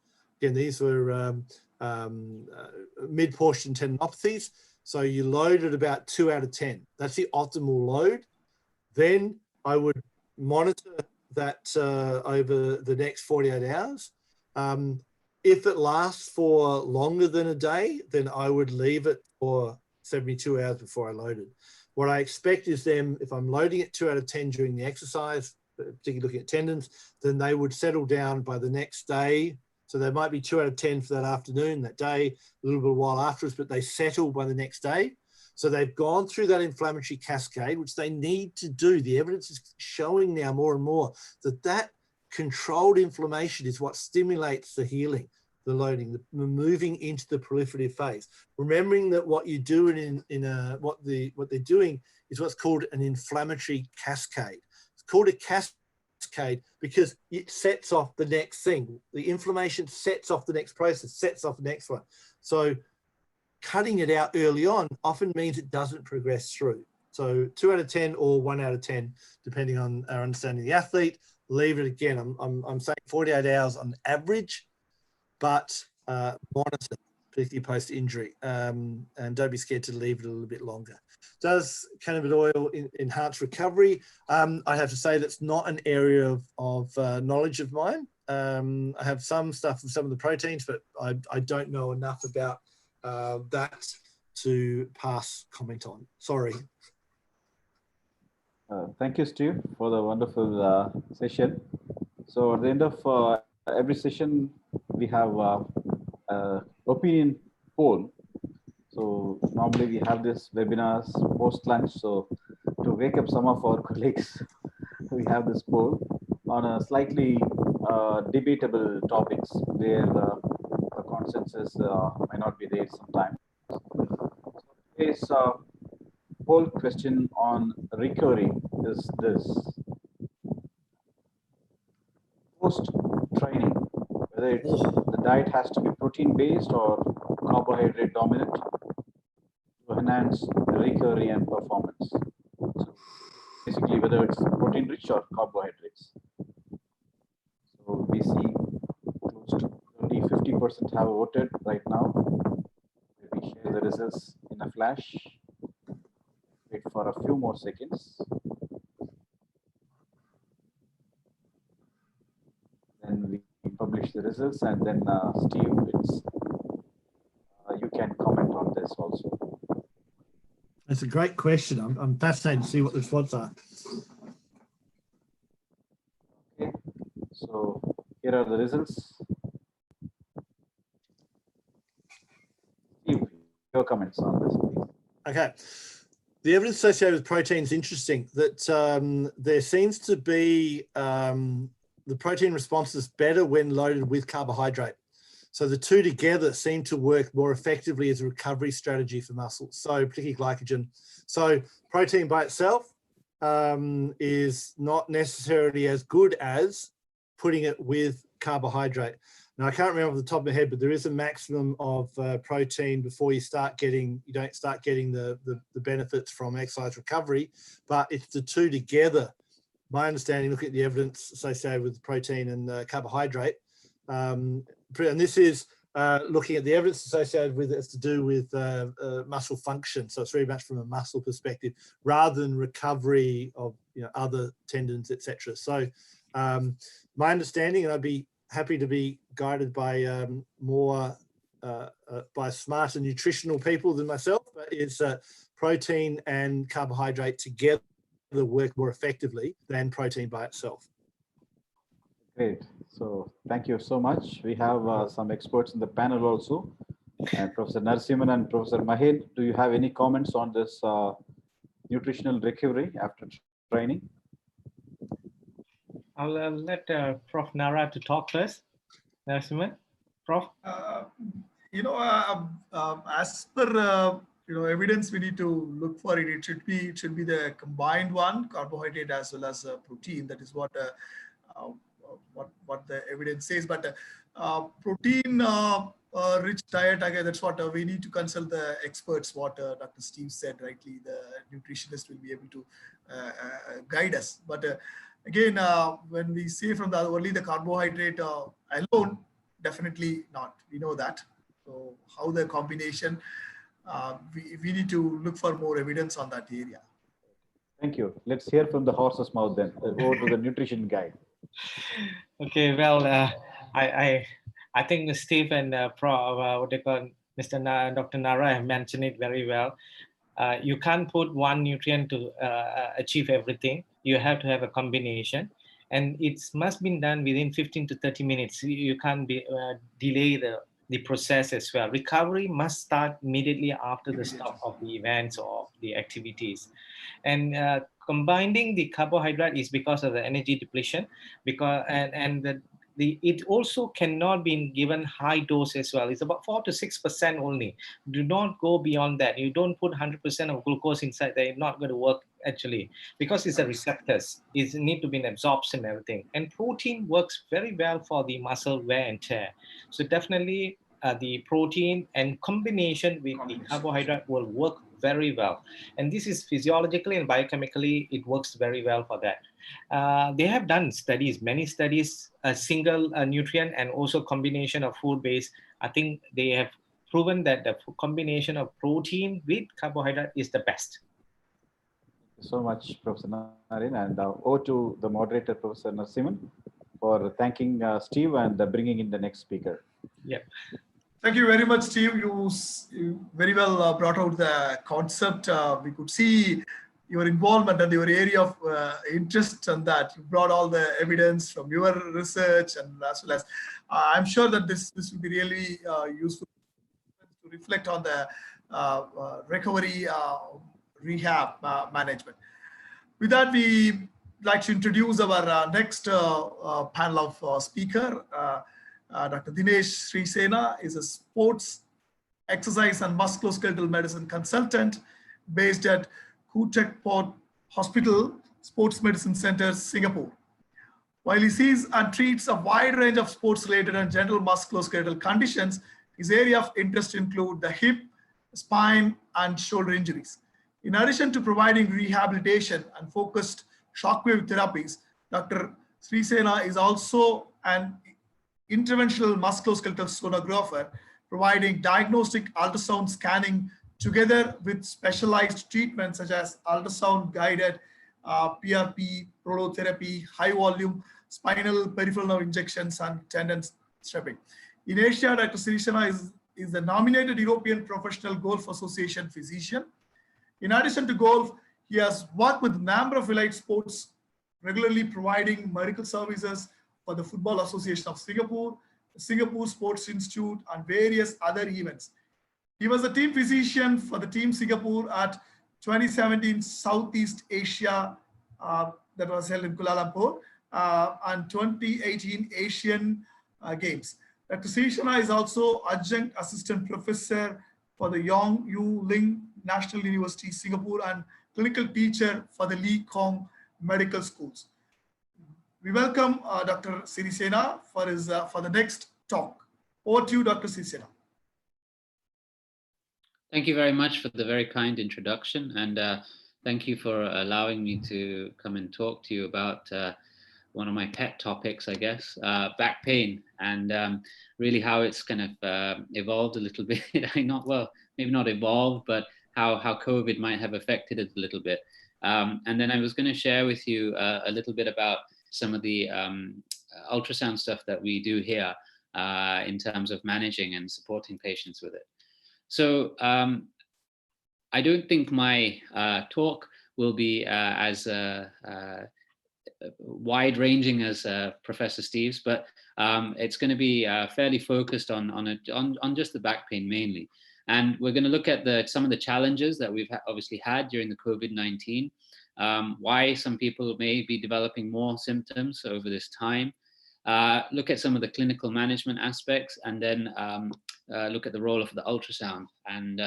Again, these were mid-portion tendinopathies. So you load at about 2 out of 10. That's the optimal load. Then I would monitor that over the next 48 hours. If it lasts for longer than a day, then I would leave it for 72 hours before I load it. What I expect is them, if I'm loading it 2 out of 10 during the exercise, particularly looking at tendons, then they would settle down by the next day. So they might be 2 out of 10 for that afternoon, that day, a little bit of a while afterwards, but they settle by the next day. So they've gone through that inflammatory cascade, which they need to do. The evidence is showing now more and more that controlled inflammation is what stimulates the healing, the loading, the moving into the proliferative phase. Remembering that what you do what they're doing is what's called an inflammatory cascade. It's called a cascade because it sets off the next thing. The inflammation sets off the next process, sets off the next one. So cutting it out early on often means it doesn't progress through. So 2 out of 10 or 1 out of 10, depending on our understanding of the athlete. Leave it again. I'm saying 48 hours on average, but monitor, particularly post-injury, and don't be scared to leave it a little bit longer. Does cannabis oil enhance recovery? I have to say that's not an area of knowledge of mine. I have some stuff with some of the proteins, but I don't know enough about that to pass comment on. Sorry. Thank you, Steve, for the wonderful session. So at the end of every session, we have opinion poll. So normally we have this webinars post lunch. So to wake up some of our colleagues, we have this poll on a slightly debatable topics where the consensus may not be there sometimes. Today's poll question on recovery is this: post training, whether it's, the diet has to be protein based or carbohydrate dominant to enhance the recovery and performance. So basically, whether it's protein rich or carbohydrates. So we see close to 30-50% have voted right now. We share the results in a flash. Wait for a few more seconds. Then we publish the results, and then Steve, you can comment on this also. That's a great question. I'm fascinated to see what the responses are. Okay, so here are the results. Steve, your comments on this, please. Okay. The evidence associated with protein is interesting, that there seems to be the protein response is better when loaded with carbohydrate. So the two together seem to work more effectively as a recovery strategy for muscles, so particularly glycogen. So protein by itself is not necessarily as good as putting it with carbohydrate. Now, I can't remember off the top of my head, but there is a maximum of protein before you start getting, you don't start getting the benefits from exercise recovery, but it's the two together. My understanding, looking at the evidence associated with protein and carbohydrate, and this is looking at the evidence associated with it has to do with muscle function. So it's very much from a muscle perspective rather than recovery of other tendons, etc. So my understanding, and I'd be happy to be guided by more by smarter nutritional people than myself, is protein and carbohydrate together work more effectively than protein by itself. Great. So thank you so much. We have some experts in the panel also. Professor Narasimhan and Professor Mahed, do you have any comments on this nutritional recovery after training? I'll let Prof. Nara to talk first. Narasimhan, Prof. As per evidence, we need to look for it. It should be the combined one, carbohydrate as well as protein. That is what the evidence says. But protein rich diet, again, that's what we need to consult the experts. What Dr. Steve said rightly, the nutritionist will be able to guide us. But again, when we say from only the carbohydrate alone, definitely not. We know that. So how the combination, we need to look for more evidence on that area. Thank you. Let's hear from the horse's mouth then. Over to the nutrition guy. Okay, well, I think Steve and Dr. Nara have mentioned it very well. You can't put one nutrient to achieve everything. You have to have a combination, and it must be done within 15 to 30 minutes. You can't delay the process as well. Recovery must start immediately after the stop of the events or the activities. And combining the carbohydrate is because of the energy depletion, it also cannot be given high dose as well. It's about 4 to 6% only. Do not go beyond that. You don't put 100% of glucose inside. They're not going to work actually, because it's a receptors. It need to be an absorption and everything. And protein works very well for the muscle wear and tear. So definitely the protein and combination with the carbohydrate will work very well. And this is physiologically and biochemically, it works very well for that. They have done studies, many studies, a single nutrient and also combination of food base. I think they have proven that the combination of protein with carbohydrate is the best. Thank you so much, Professor Naren, and over to the moderator, Professor Narasimhan, for thanking Steve and bringing in the next speaker. Yep. Thank you very much, Steve. You very well brought out the concept. We could see your involvement and your area of interest on that. You brought all the evidence from your research, and as well as I'm sure that this will be really useful to reflect on the recovery rehab management. With that, we like to introduce our next panel of speaker. Dr. Dinesh Srisena is a sports, exercise and musculoskeletal medicine consultant based at Kutek Port Hospital, Sports Medicine Center, Singapore. While he sees and treats a wide range of sports-related and general musculoskeletal conditions, his area of interest include the hip, spine, and shoulder injuries. In addition to providing rehabilitation and focused shockwave therapies, Dr. Srisena is also an interventional musculoskeletal sonographer, providing diagnostic ultrasound scanning together with specialized treatments such as ultrasound-guided PRP, prolotherapy, high-volume spinal peripheral nerve injections, and tendon stripping. In Asia, Dr. Srisena is the nominated European Professional Golf Association physician. In addition to golf, he has worked with a number of elite sports, regularly providing medical services for the Football Association of Singapore, the Singapore Sports Institute, and various other events. He was a team physician for the Team Singapore at 2017 Southeast Asia that was held in Kuala Lumpur and 2018 Asian Games. Dr. Srisena is also adjunct assistant professor for the Yong Yu Ling National University, Singapore, and clinical teacher for the Lee Kong Medical Schools. We welcome Dr. Srisena for the next talk. Over to you, Dr. Srisena. Thank you very much for the very kind introduction, and thank you for allowing me to come and talk to you about one of my pet topics, I guess, back pain, and really how it's kind of evolved a little bit. Maybe not evolved, but how COVID might have affected it a little bit. And then I was going to share with you a little bit about some of the ultrasound stuff that we do here in terms of managing and supporting patients with it. So I don't think my talk will be as wide-ranging as Professor Steve's, but it's going to be fairly focused on just the back pain mainly. And we're going to look at some of the challenges that we've obviously had during the COVID-19, why some people may be developing more symptoms over this time, look at some of the clinical management aspects, and then look at the role of the ultrasound. And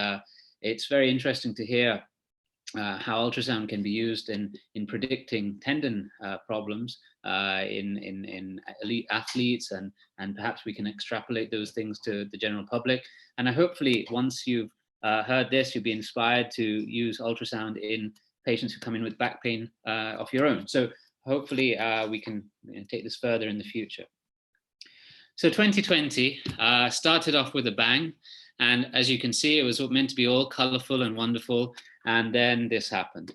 it's very interesting to hear how ultrasound can be used in predicting tendon problems in elite athletes, and perhaps we can extrapolate those things to the general public. And hopefully once you've heard this, you'll be inspired to use ultrasound in patients who come in with back pain of your own. So hopefully we can take this further in the future. So 2020 started off with a bang. And as you can see, it was meant to be all colorful and wonderful. And then this happened.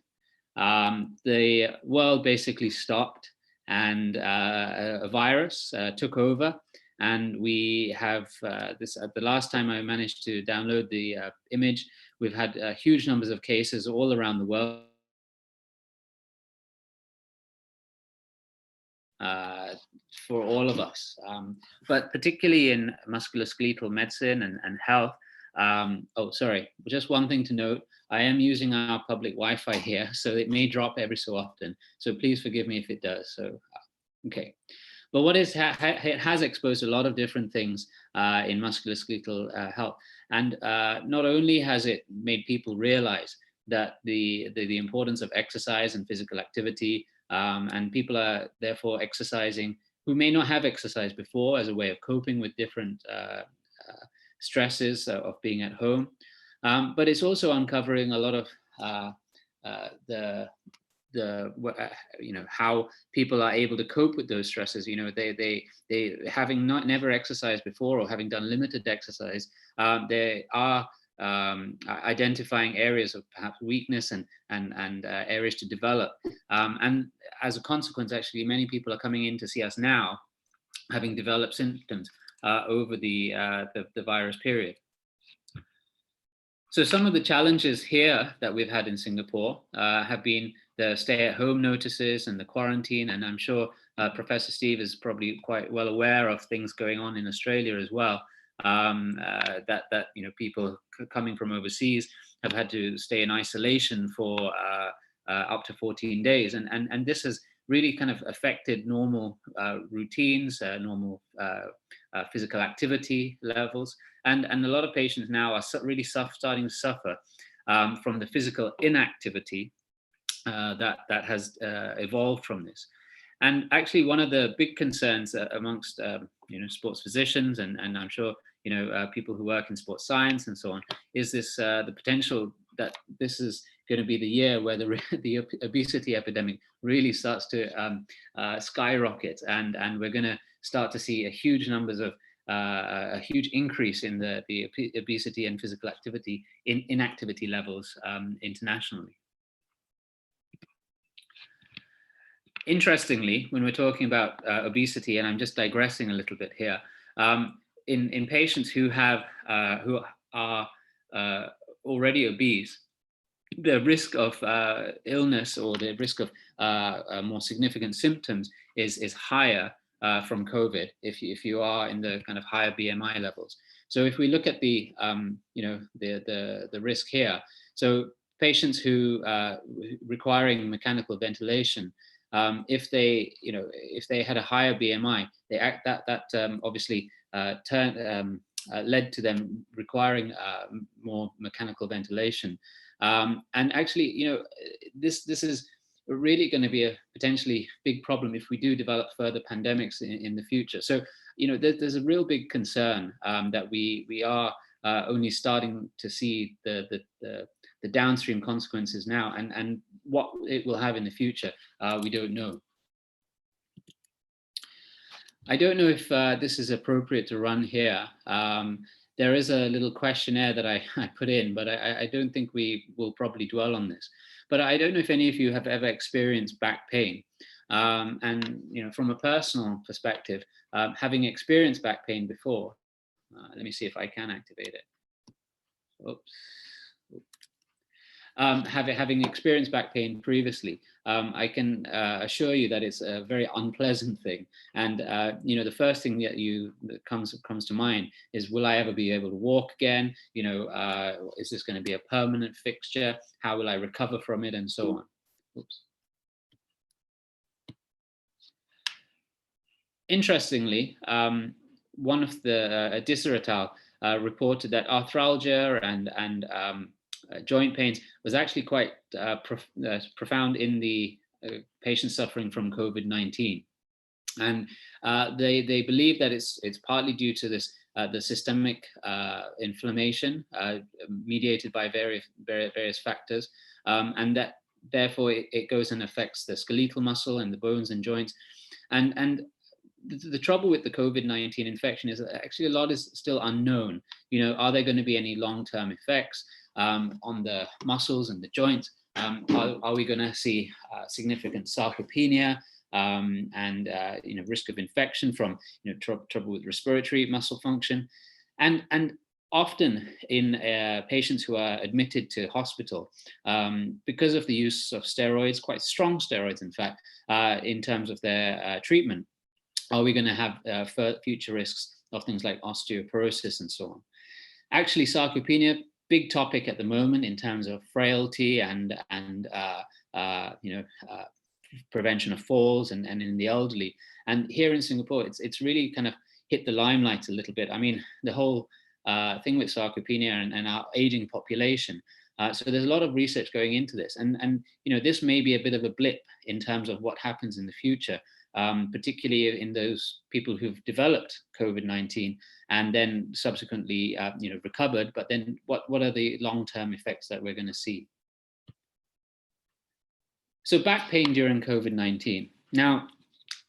The world basically stopped, and a virus took over. And we have this, the last time I managed to download the image, we've had huge numbers of cases all around the world. For all of us, but particularly in musculoskeletal medicine and health. Oh, sorry, just one thing to note, I am using our public Wi-Fi here, so it may drop every so often. So please forgive me if it does. So, okay. But what it has exposed a lot of different things in musculoskeletal health. And not only has it made people realize that the importance of exercise and physical activity, and people are therefore exercising who may not have exercised before as a way of coping with different stresses of being at home. But it's also uncovering a lot of how people are able to cope with those stresses. They having never exercised before, or having done limited exercise, they are identifying areas of perhaps weakness and areas to develop. And as a consequence, actually, many people are coming in to see us now, having developed symptoms over the virus period. So some of the challenges here that we've had in Singapore have been the stay-at-home notices and the quarantine, and I'm sure Professor Steve is probably quite well aware of things going on in Australia as well. That people coming from overseas have had to stay in isolation for up to 14 days, and this has really kind of affected normal routines, normal physical activity levels, and a lot of patients now are really starting to suffer from the physical inactivity that has evolved from this. And actually, one of the big concerns amongst sports physicians and I'm sure people who work in sports science and so on is this the potential that this is going to be the year where the obesity epidemic really starts to skyrocket, and we're going to start to see a huge increase in the obesity and physical activity inactivity levels internationally. Interestingly, when we're talking about obesity, and I'm just digressing a little bit here, in patients who are already obese, the risk of illness or the risk of more significant symptoms is higher from COVID if you are in the kind of higher BMI levels. So if we look at the risk here, so patients who requiring mechanical ventilation, if they had a higher BMI, that obviously led to them requiring more mechanical ventilation. And actually, this is really going to be a potentially big problem if we do develop further pandemics in the future. So, there's a real big concern that we are only starting to see the downstream consequences now, and what it will have in the future, we don't know. I don't know if this is appropriate to run here. There is a little questionnaire that I put in, but I don't think we will probably dwell on this. But I don't know if any of you have ever experienced back pain. And from a personal perspective, having experienced back pain before, let me see if I can activate it. Oops. Having experienced back pain previously, I can assure you that it's a very unpleasant thing. And the first thing that comes to mind is, will I ever be able to walk again? Is this going to be a permanent fixture? How will I recover from it, and so on? Oops. Interestingly, one of the Disser et al. Reported that arthralgia and joint pains was actually quite profound in the patients suffering from COVID-19, and they believe that it's partly due to this the systemic inflammation mediated by various factors, and that therefore it goes and affects the skeletal muscle and the bones and joints, and the trouble with the COVID-19 infection is that actually a lot is still unknown. Are there going to be any long-term effects on the muscles and the joints? Are we going to see significant sarcopenia and risk of infection from trouble with respiratory muscle function? And often in patients who are admitted to hospital, because of the use of steroids, quite strong steroids in fact, in terms of their treatment, are we going to have future risks of things like osteoporosis and so on? Actually, sarcopenia, big topic at the moment in terms of frailty and prevention of falls and in the elderly. And here in Singapore, it's really kind of hit the limelight a little bit. I mean, the whole thing with sarcopenia and our aging population. So there's a lot of research going into this, and this may be a bit of a blip in terms of what happens in the future. particularly in those people who've developed COVID-19 and then subsequently recovered, but then what are the long-term effects that we're going to see? So back pain during COVID-19. Now,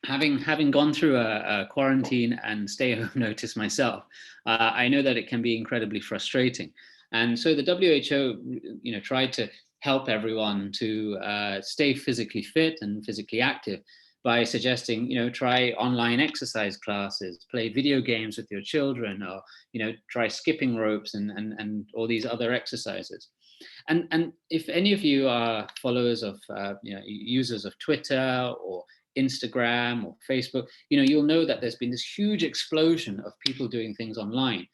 having gone through a quarantine and stay-at-home notice myself, I know that it can be incredibly frustrating. And so the WHO, tried to help everyone to stay physically fit and physically active by suggesting, try online exercise classes, play video games with your children, or, try skipping ropes and all these other exercises. And if any of you are followers of, users of Twitter or Instagram or Facebook, you'll know that there's been this huge explosion of people doing things online,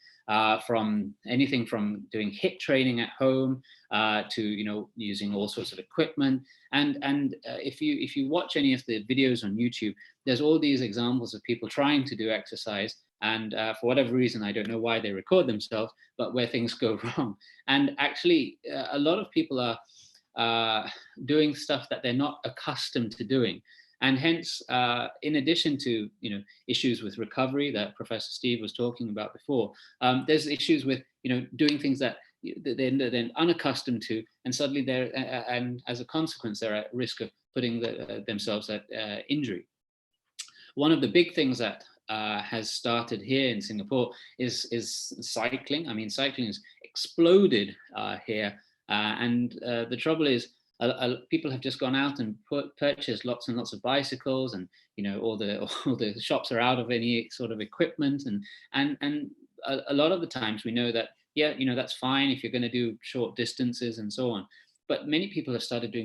from anything from doing HIIT training at home to using all sorts of equipment. And if you watch any of the videos on YouTube, there's all these examples of people trying to do exercise, and for whatever reason, I don't know why they record themselves, but where things go wrong. And actually, a lot of people are doing stuff that they're not accustomed to doing. And hence, in addition to issues with recovery that Professor Steve was talking about before, there's issues with doing things that they're unaccustomed to, and suddenly and as a consequence, they're at risk of putting themselves at injury. One of the big things that has started here in Singapore is cycling. I mean, cycling has exploded here, and the trouble is, people have just gone out and purchased lots and lots of bicycles, and all the shops are out of any sort of equipment, and a lot of the times we know that that's fine if you're going to do short distances and so on, but many people have started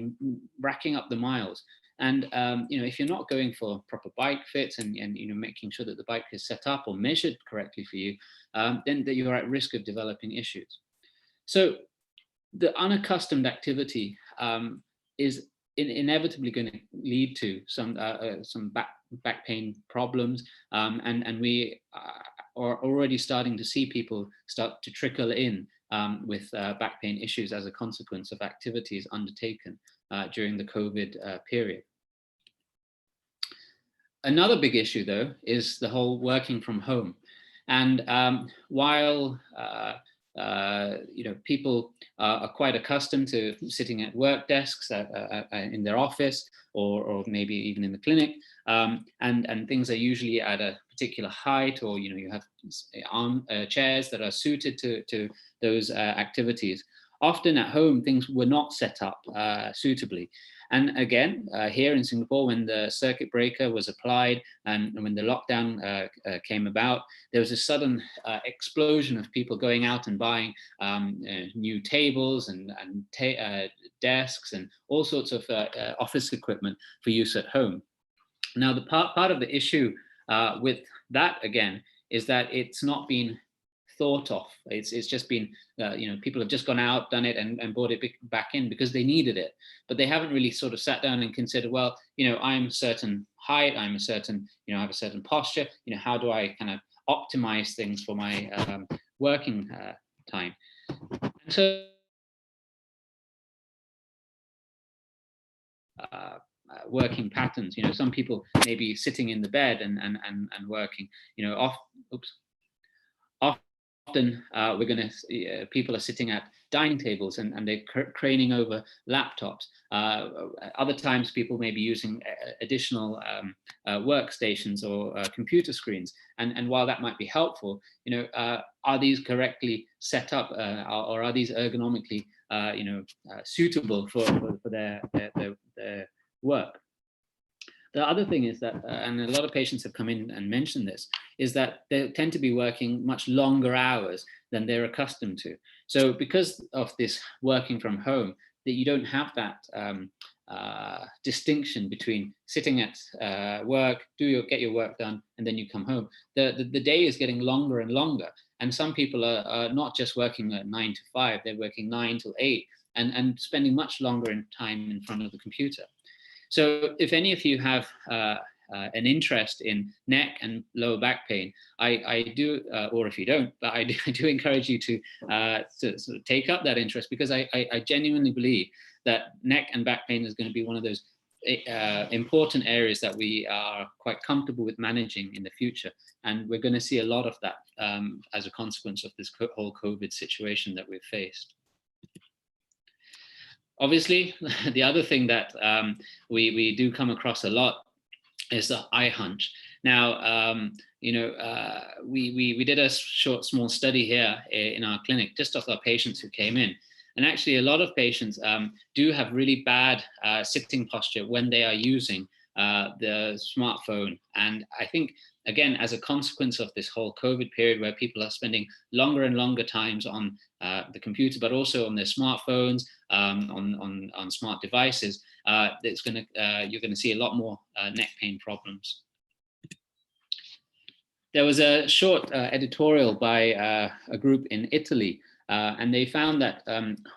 racking up the miles, and if you're not going for proper bike fits and making sure that the bike is set up or measured correctly for you, then that you're at risk of developing issues. So the unaccustomed activity is inevitably going to lead to some back pain problems, and we are already starting to see people start to trickle in with back pain issues as a consequence of activities undertaken during the COVID period. Another big issue, though, is the whole working from home, and while people are quite accustomed to sitting at work desks in their office, or maybe even in the clinic, and things are usually at a particular height, or you have chairs that are suited to those activities. Often at home, things were not set up suitably. And again, here in Singapore, when the circuit breaker was applied and when the lockdown came about, there was a sudden explosion of people going out and buying new tables and desks and all sorts of office equipment for use at home. Now, the part of the issue with that, again, is that it's not been thought of. It's just been, people have just gone out, done it, and brought it back in because they needed it. But they haven't really sort of sat down and considered, well, I'm a certain height, I'm a certain, I have a certain posture, how do I kind of optimize things for my working time? And so working patterns, some people may be sitting in the bed and working, often we're going to people are sitting at dining tables and they're craning over laptops. Other times people may be using additional workstations or computer screens, and while that might be helpful, are these correctly set up, or are these ergonomically suitable for their work? The other thing is that, and a lot of patients have come in and mentioned this, is that they tend to be working much longer hours than they're accustomed to. So because of this working from home, that you don't have that distinction between sitting at work, get your work done, and then you come home. The day is getting longer and longer. And some people are not just working at 9 to 5, they're working 9 till 8 and spending much longer in time in front of the computer. So if any of you have an interest in neck and lower back pain, I do, or if you don't, but I do encourage you to sort of take up that interest, because I genuinely believe that neck and back pain is going to be one of those important areas that we are quite comfortable with managing in the future. And we're going to see a lot of that as a consequence of this whole COVID situation that we've faced. Obviously, the other thing that we do come across a lot is the eye hunch. Now, we did a small study here in our clinic, just of our patients who came in. And actually, a lot of patients do have really bad sitting posture when they are using the smartphone. And I think, again, as a consequence of this whole COVID period where people are spending longer and longer times on the computer, but also on their smartphones, on smart devices, you're going to see a lot more neck pain problems. There was a short editorial by a group in Italy, and they found that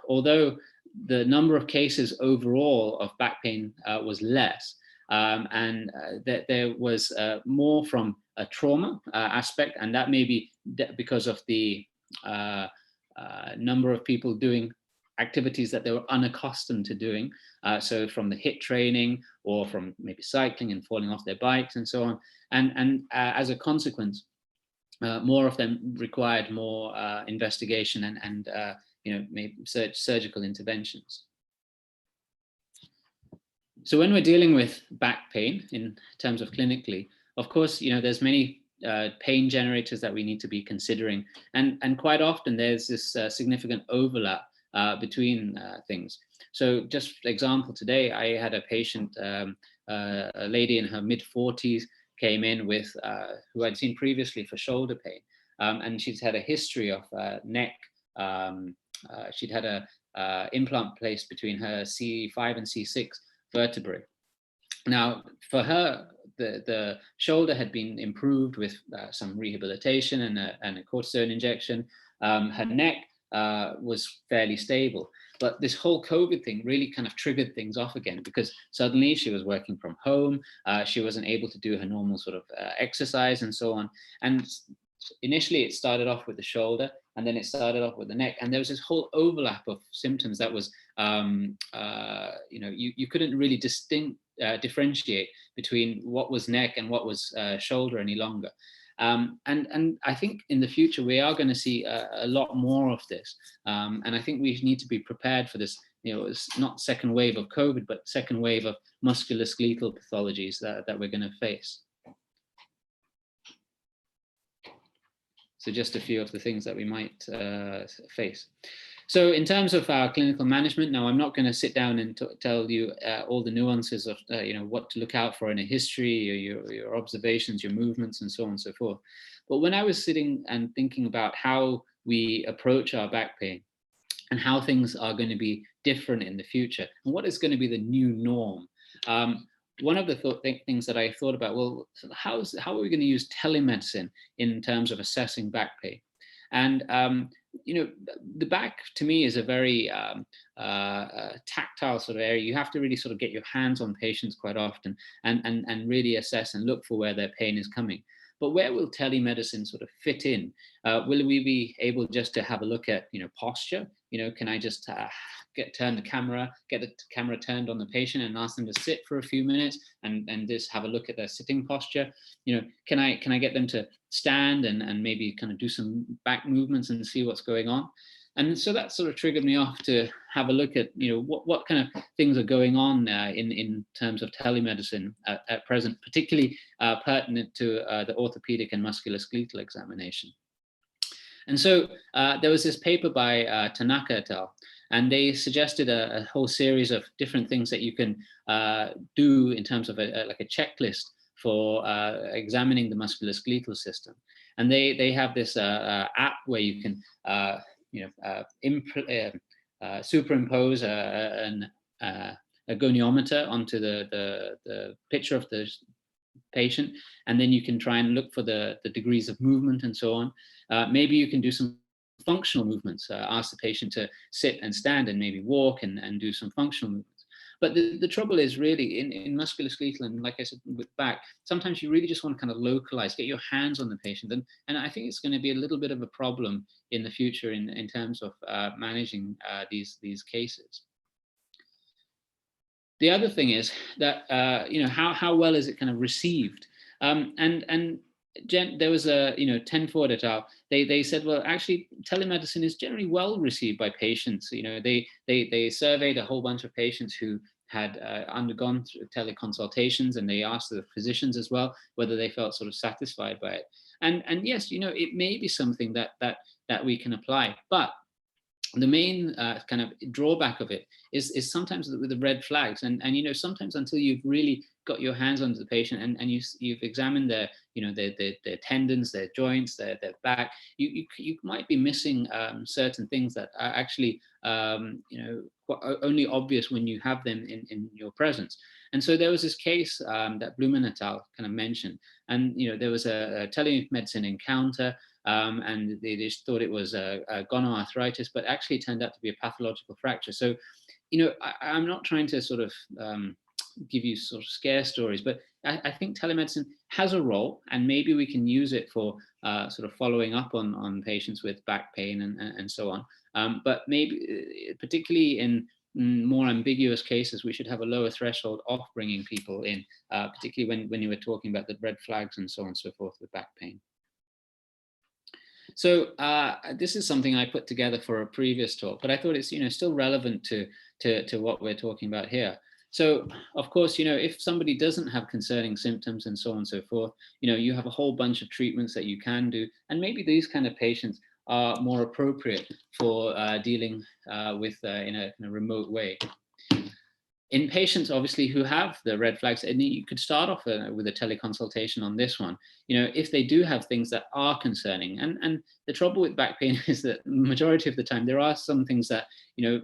although the number of cases overall of back pain was less, and that there was more from a trauma aspect, and that may be because of the number of people doing activities that they were unaccustomed to doing. So from the HIIT training, or from maybe cycling and falling off their bikes and so on. And as a consequence, more of them required more investigation and maybe surgical interventions. So when we're dealing with back pain in terms of clinically, of course, there's many pain generators that we need to be considering. And quite often there's this significant overlap between things. So just for example, today I had a patient, a lady in her mid-40s, came in with, who I'd seen previously for shoulder pain. And she's had a history of neck. She'd had a implant placed between her C5 and C6 vertebrae. Now, for her, the shoulder had been improved with some rehabilitation and a cortisone injection. Her neck was fairly stable. But this whole COVID thing really kind of triggered things off again, because suddenly she was working from home. She wasn't able to do her normal sort of exercise and so on. And initially it started off with the shoulder, and then it started off with the neck. And there was this whole overlap of symptoms that was, you couldn't really differentiate between what was neck and what was shoulder any longer. And I think in the future, we are going to see a lot more of this. And I think we need to be prepared for this. It's not second wave of COVID, but second wave of musculoskeletal pathologies that we're going to face. So just a few of the things that we might face. So in terms of our clinical management, now I'm not going to sit down and tell you all the nuances of what to look out for in a history, or your observations, your movements, and so on and so forth. But when I was sitting and thinking about how we approach our back pain and how things are going to be different in the future, and what is going to be the new norm, one of the things that I thought about, well, how are we going to use telemedicine in terms of assessing back pain? And the back to me is a very tactile sort of area. You have to really sort of get your hands on patients quite often and really assess and look for where their pain is coming. But where will telemedicine sort of fit in? Will we be able just to have a look at posture? Can I just get the camera turned on the patient and ask them to sit for a few minutes and just have a look at their sitting posture? Can I get them to stand and maybe kind of do some back movements and see what's going on? And so that sort of triggered me off to have a look at what kind of things are going on in terms of telemedicine at present, particularly pertinent to the orthopedic and musculoskeletal examination. And so there was this paper by Tanaka et al., and they suggested a whole series of different things that you can do in terms of like a checklist for examining the musculoskeletal system. And they have this app where you can superimpose a goniometer onto the picture of the patient, and then you can try and look for the degrees of movement and so on. Maybe you can do some functional movements, ask the patient to sit and stand and maybe walk and do some functional movements. But the trouble is really in musculoskeletal, and like I said, with back, sometimes you really just want to kind of localize, get your hands on the patient. And I think it's going to be a little bit of a problem in the future in terms of managing these cases. the other thing is that, how well is it kind of received? There was a, Tenford et al. They said, well, actually, telemedicine is generally well received by patients. They surveyed a whole bunch of patients who had undergone teleconsultations, and they asked the physicians as well whether they felt sort of satisfied by it. And yes, it may be something that we can apply, but the main kind of drawback of it is sometimes with the red flags, and sometimes until you've really got your hands onto the patient and you've examined their tendons, their joints, their back, you might be missing certain things that are actually only obvious when you have them in your presence. And so there was this case that Blumen et al. Kind of mentioned, and there was a telemedicine encounter. And they just thought it was a gonoarthritis, but actually it turned out to be a pathological fracture. So, I'm not trying to sort of give you sort of scare stories, but I think telemedicine has a role, and maybe we can use it for sort of following up on patients with back pain and so on. But maybe particularly in more ambiguous cases, we should have a lower threshold of bringing people in, particularly when you were talking about the red flags and so on and so forth with back pain. So this is something I put together for a previous talk, but I thought it's still relevant to what we're talking about here. So of course, if somebody doesn't have concerning symptoms and so on and so forth, you have a whole bunch of treatments that you can do, and maybe these kind of patients are more appropriate for dealing with in a remote way. In patients, obviously, who have the red flags, and you could start off with a teleconsultation on this one, if they do have things that are concerning. And the trouble with back pain is that the majority of the time, there are some things that,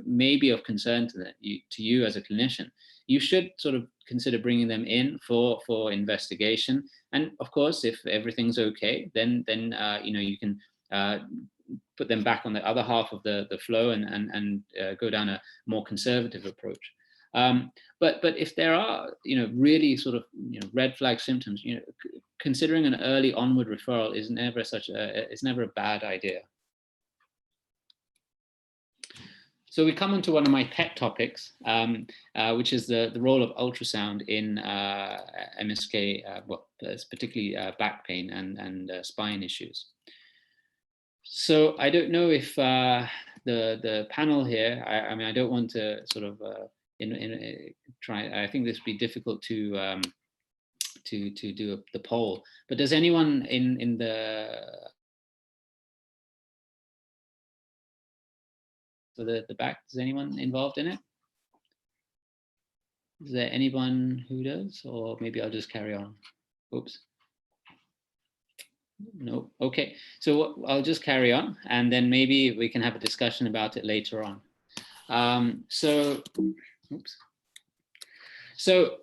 may be of concern to you as a clinician. You should sort of consider bringing them in for investigation. And of course, if everything's okay, then you can put them back on the other half of the flow and go down a more conservative approach. But if there are, really sort of, red flag symptoms, considering an early onward referral is never a bad idea. So we come on to one of my pet topics, which is the role of ultrasound in MSK, particularly back pain and spine issues. So I don't know if the panel here, I don't want to sort of try. I think this would be difficult to do the poll. But does anyone in the back? Is anyone involved in it? Is there anyone who does, or maybe I'll just carry on? Oops. No. Okay. So I'll just carry on, and then maybe we can have a discussion about it later on. Oops. So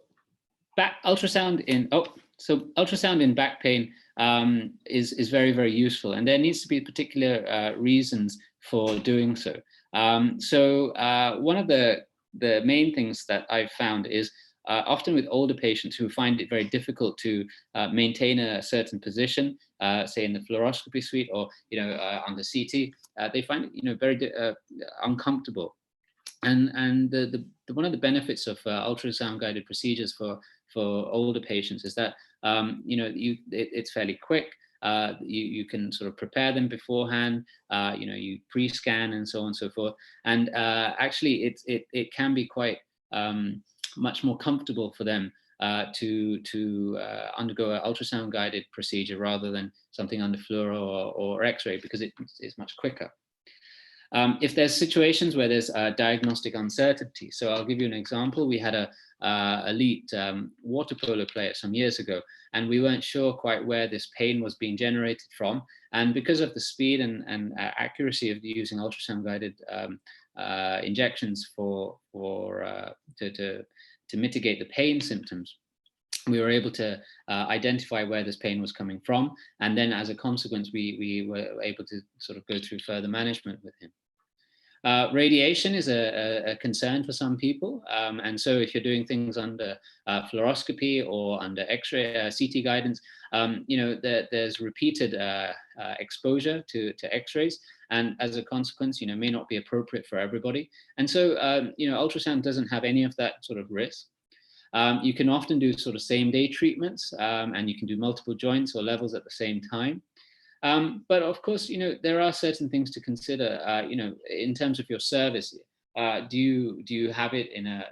ultrasound in back pain is very, very useful, and there needs to be particular reasons for doing so. One of the main things that I've found is often with older patients who find it very difficult to maintain a certain position, say in the fluoroscopy suite or on the CT, they find it very uncomfortable. And one of the benefits of ultrasound guided procedures for older patients is that it's fairly quick. You can sort of prepare them beforehand. You pre-scan and so on and so forth. And actually, it can be quite much more comfortable for them to undergo an ultrasound guided procedure rather than something under fluoro or X-ray, because it's much quicker. If there's situations where there's diagnostic uncertainty, so I'll give you an example. We had a elite water polo player some years ago, and we weren't sure quite where this pain was being generated from. And because of the speed and accuracy of using ultrasound guided injections to mitigate the pain symptoms, we were able to identify where this pain was coming from. And then as a consequence, we were able to sort of go through further management with him. Radiation is a concern for some people. And so if you're doing things under fluoroscopy or under X-ray, CT guidance, there's repeated exposure to X-rays. And as a consequence, may not be appropriate for everybody. And so, ultrasound doesn't have any of that sort of risk. You can often do sort of same day treatments, and you can do multiple joints or levels at the same time. But of course, there are certain things to consider, in terms of your service. Do you have it in a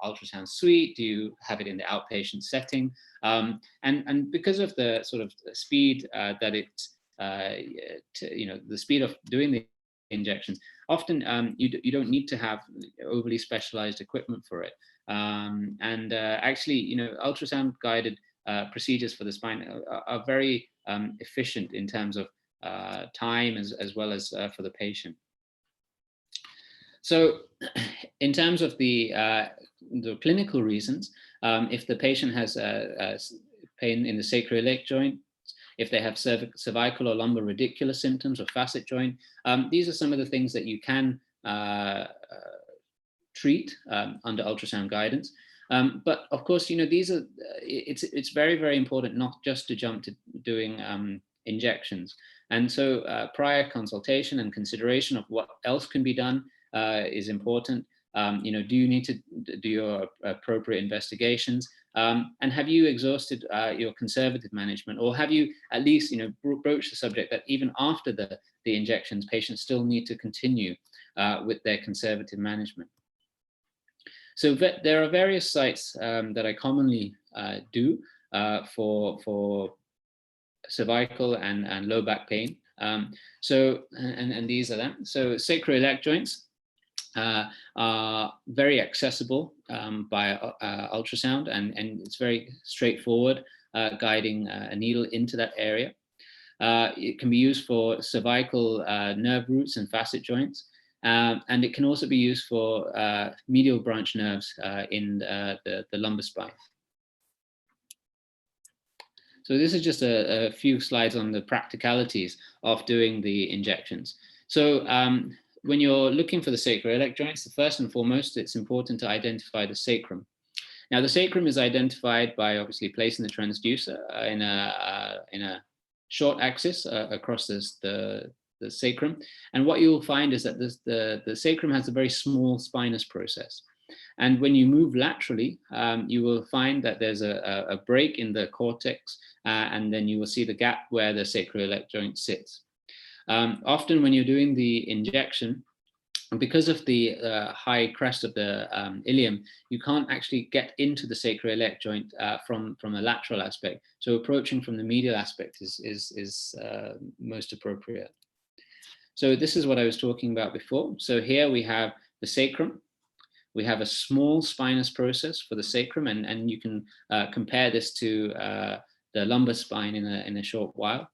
ultrasound suite? Do you have it in the outpatient setting? And because of the sort of speed that the speed of doing the injections, often you don't need to have overly specialized equipment for it. Actually, ultrasound guided procedures for the spine are very efficient in terms of time as well as for the patient. So in terms of the clinical reasons, if the patient has pain in the sacroiliac joint, if they have cervical or lumbar radicular symptoms or facet joint, these are some of the things that you can treat under ultrasound guidance. But of course, it's very, very important not just to jump to doing injections. And so prior consultation and consideration of what else can be done is important. Do you need to do your appropriate investigations? And have you exhausted your conservative management, or have you at least, broached the subject that even after the injections, patients still need to continue with their conservative management? So there are various sites that I commonly do for cervical and low back pain. And these are them. So sacroiliac joints are very accessible by ultrasound, and it's very straightforward, guiding a needle into that area. It can be used for cervical nerve roots and facet joints. And it can also be used for medial branch nerves in the lumbar spine. So this is just a few slides on the practicalities of doing the injections. So when you're looking for the sacroiliac joints, first and foremost, it's important to identify the sacrum. Now, the sacrum is identified by obviously placing the transducer in a short axis across the sacrum. And what you'll find is that the sacrum has a very small spinous process. And when you move laterally, you will find that there's a break in the cortex, and then you will see the gap where the sacroiliac joint sits. Often when you're doing the injection, because of the high crest of the ilium, you can't actually get into the sacroiliac joint from a lateral aspect. So approaching from the medial aspect is most appropriate. So this is what I was talking about before. So here we have the sacrum. We have a small spinous process for the sacrum, and you can compare this to the lumbar spine in a short while.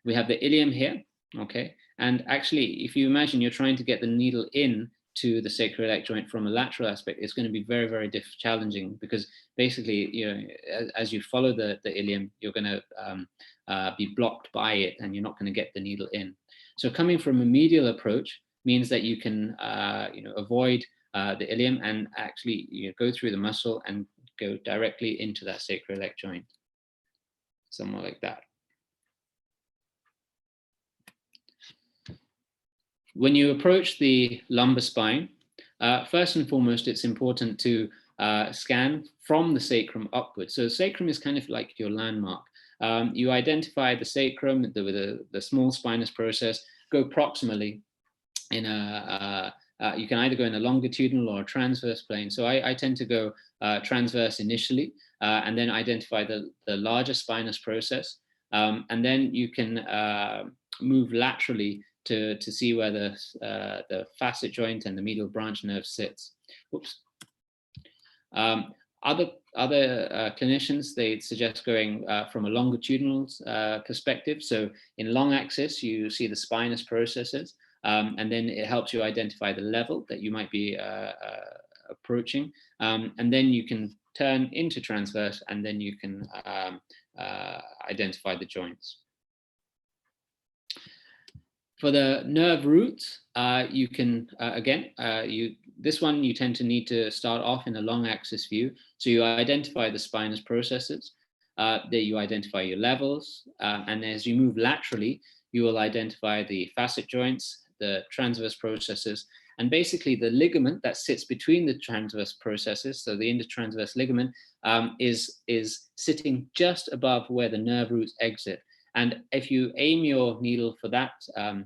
We have the ilium here, okay? And actually, if you imagine you're trying to get the needle in to the sacroiliac joint from a lateral aspect, it's going to be very, very challenging, because basically, as you follow the ilium, you're going to be blocked by it, and you're not going to get the needle in. So coming from a medial approach means that you can, avoid the ilium and actually go through the muscle and go directly into that sacroiliac joint, somewhere like that. When you approach the lumbar spine, first and foremost, it's important to scan from the sacrum upwards. So the sacrum is kind of like your landmark. You identify the sacrum with the small spinous process, go proximally in you can either go in a longitudinal or a transverse plane. So I tend to go transverse initially, and then identify the larger spinous process. And then you can move laterally to see where the facet joint and the medial branch nerve sits. Oops. Other clinicians, they suggest going from a longitudinal perspective. So in long axis, you see the spinous processes, and then it helps you identify the level that you might be approaching. And then you can turn into transverse, and then you can identify the joints. For the nerve roots, you can, again, this one you tend to need to start off in a long axis view. So you identify the spinous processes, that you identify your levels, and as you move laterally, you will identify the facet joints, the transverse processes, and basically the ligament that sits between the transverse processes. So the intertransverse ligament is sitting just above where the nerve roots exit. And if you aim your needle for that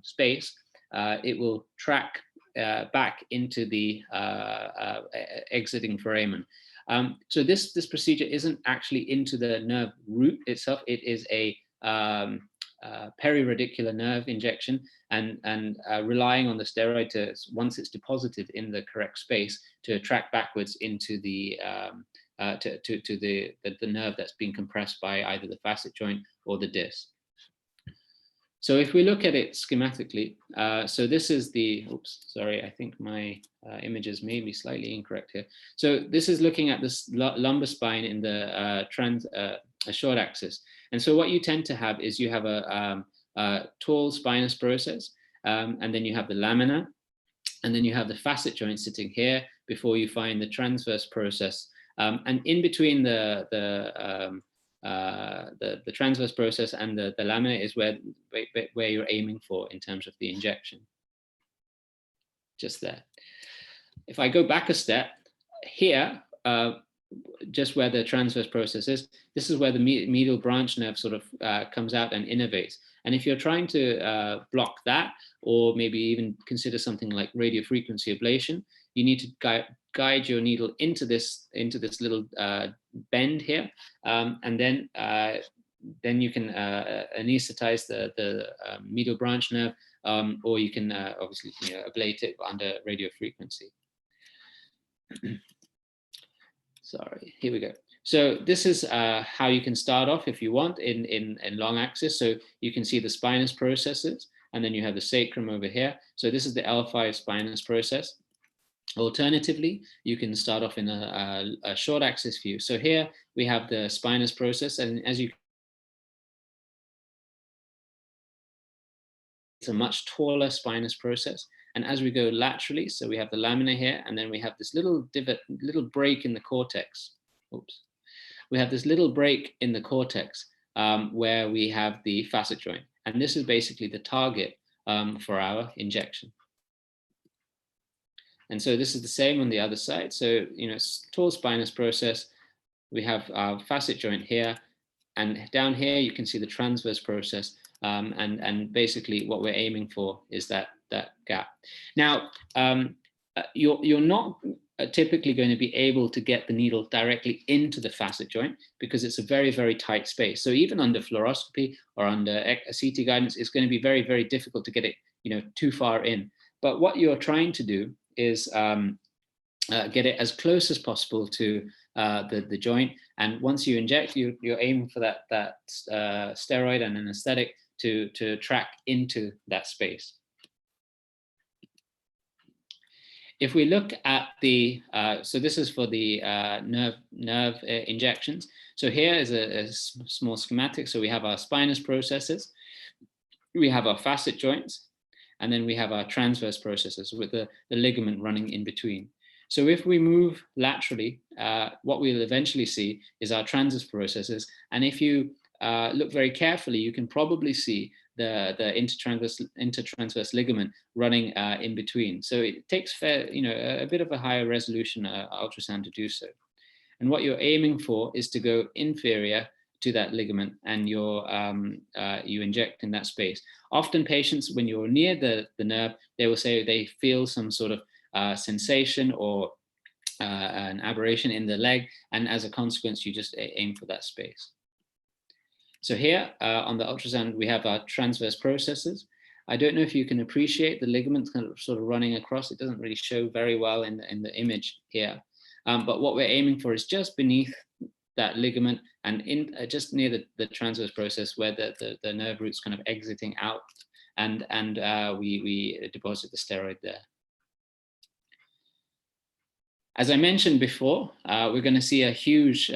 space, it will track back into the exiting foramen. So this procedure isn't actually into the nerve root itself. It is a periradicular nerve injection, and relying on the steroid to, once it's deposited in the correct space, to track backwards into the the nerve that's being compressed by either the facet joint or the disc. So if we look at it schematically, so this is the, oops, sorry, I think my images may be slightly incorrect here. So this is looking at this lumbar spine in the short axis. And so what you tend to have is you have a tall spinous process, and then you have the lamina, and then you have the facet joint sitting here before you find the transverse process. And in between the transverse process and the lamina is where you're aiming for in terms of the injection. Just there. If I go back a step, here, just where the transverse process is, this is where the medial branch nerve sort of comes out and innervates. And if you're trying to block that, or maybe even consider something like radiofrequency ablation, you need to guide your needle into this little bend here, and then you can anesthetize the medial branch nerve, or you can obviously ablate it under radiofrequency. Sorry, here we go. So this is how you can start off if you want in long axis. So you can see the spinous processes, and then you have the sacrum over here. So this is the L5 spinous process. Alternatively, you can start off in a short axis view. So here we have the spinous process, and as you can, it's a much taller spinous process. And as we go laterally, so we have the lamina here, and then we have this little divot, little break in the cortex. Oops. We have this little break in the cortex where we have the facet joint. And this is basically the target for our injection. And so this is the same on the other side. So, tall spinous process, we have our facet joint here, and down here you can see the transverse process. And basically what we're aiming for is that gap. Now, you're not typically going to be able to get the needle directly into the facet joint because it's a very, very tight space. So even under fluoroscopy or under CT guidance, it's going to be very, very difficult to get it, too far in. But what you're trying to do is get it as close as possible to the joint. And once you inject, you're aiming for that steroid and anesthetic to track into that space. If we look at the, so this is for the nerve injections. So here is a small schematic. So we have our spinous processes, we have our facet joints, and then we have our transverse processes with the ligament running in between. So if we move laterally, what we'll eventually see is our transverse processes. And if you look very carefully, you can probably see the intertransverse ligament running in between. So it takes a bit of a higher resolution ultrasound to do so. And what you're aiming for is to go inferior to that ligament, and you inject in that space. Often patients, when you're near the nerve, they will say they feel some sort of sensation or an aberration in the leg, and as a consequence, you just aim for that space. So here on the ultrasound, we have our transverse processes. I don't know if you can appreciate the ligaments kind of sort of running across. It doesn't really show very well in the image here. But what we're aiming for is just beneath that ligament and just near the transverse process where the nerve root's kind of exiting out, and we deposit the steroid there. As I mentioned before, we're going to see a huge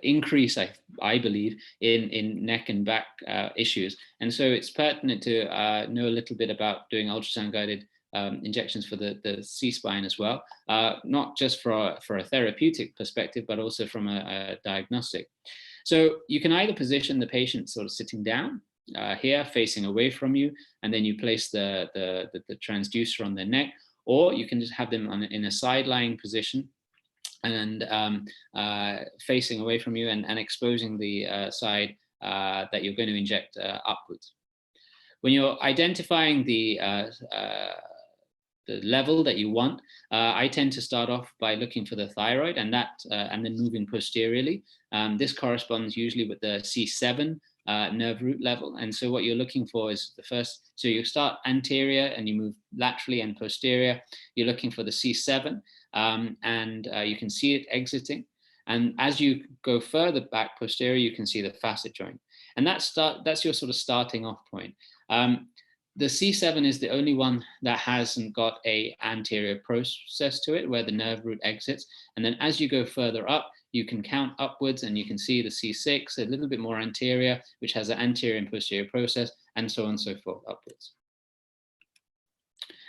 increase, I believe, in neck and back issues. And so it's pertinent to know a little bit about doing ultrasound-guided injections for the C-spine as well, not just for a therapeutic perspective, but also from a diagnostic. So you can either position the patient sort of sitting down here, facing away from you, and then you place the transducer on their neck, or you can just have them in a side-lying position and facing away from you and exposing the side that you're going to inject upwards. When you're identifying the level that you want, I tend to start off by looking for the thyroid and then moving posteriorly. This corresponds usually with the C7 nerve root level. And so what you're looking for is the first, so you start anterior and you move laterally and posterior. You're looking for the C7 and you can see it exiting. And as you go further back posterior, you can see the facet joint. And that's your sort of starting off point. The C7 is the only one that hasn't got a anterior process to it where the nerve root exits. And then as you go further up, you can count upwards and you can see the C6, a little bit more anterior, which has an anterior and posterior process, and so on and so forth upwards.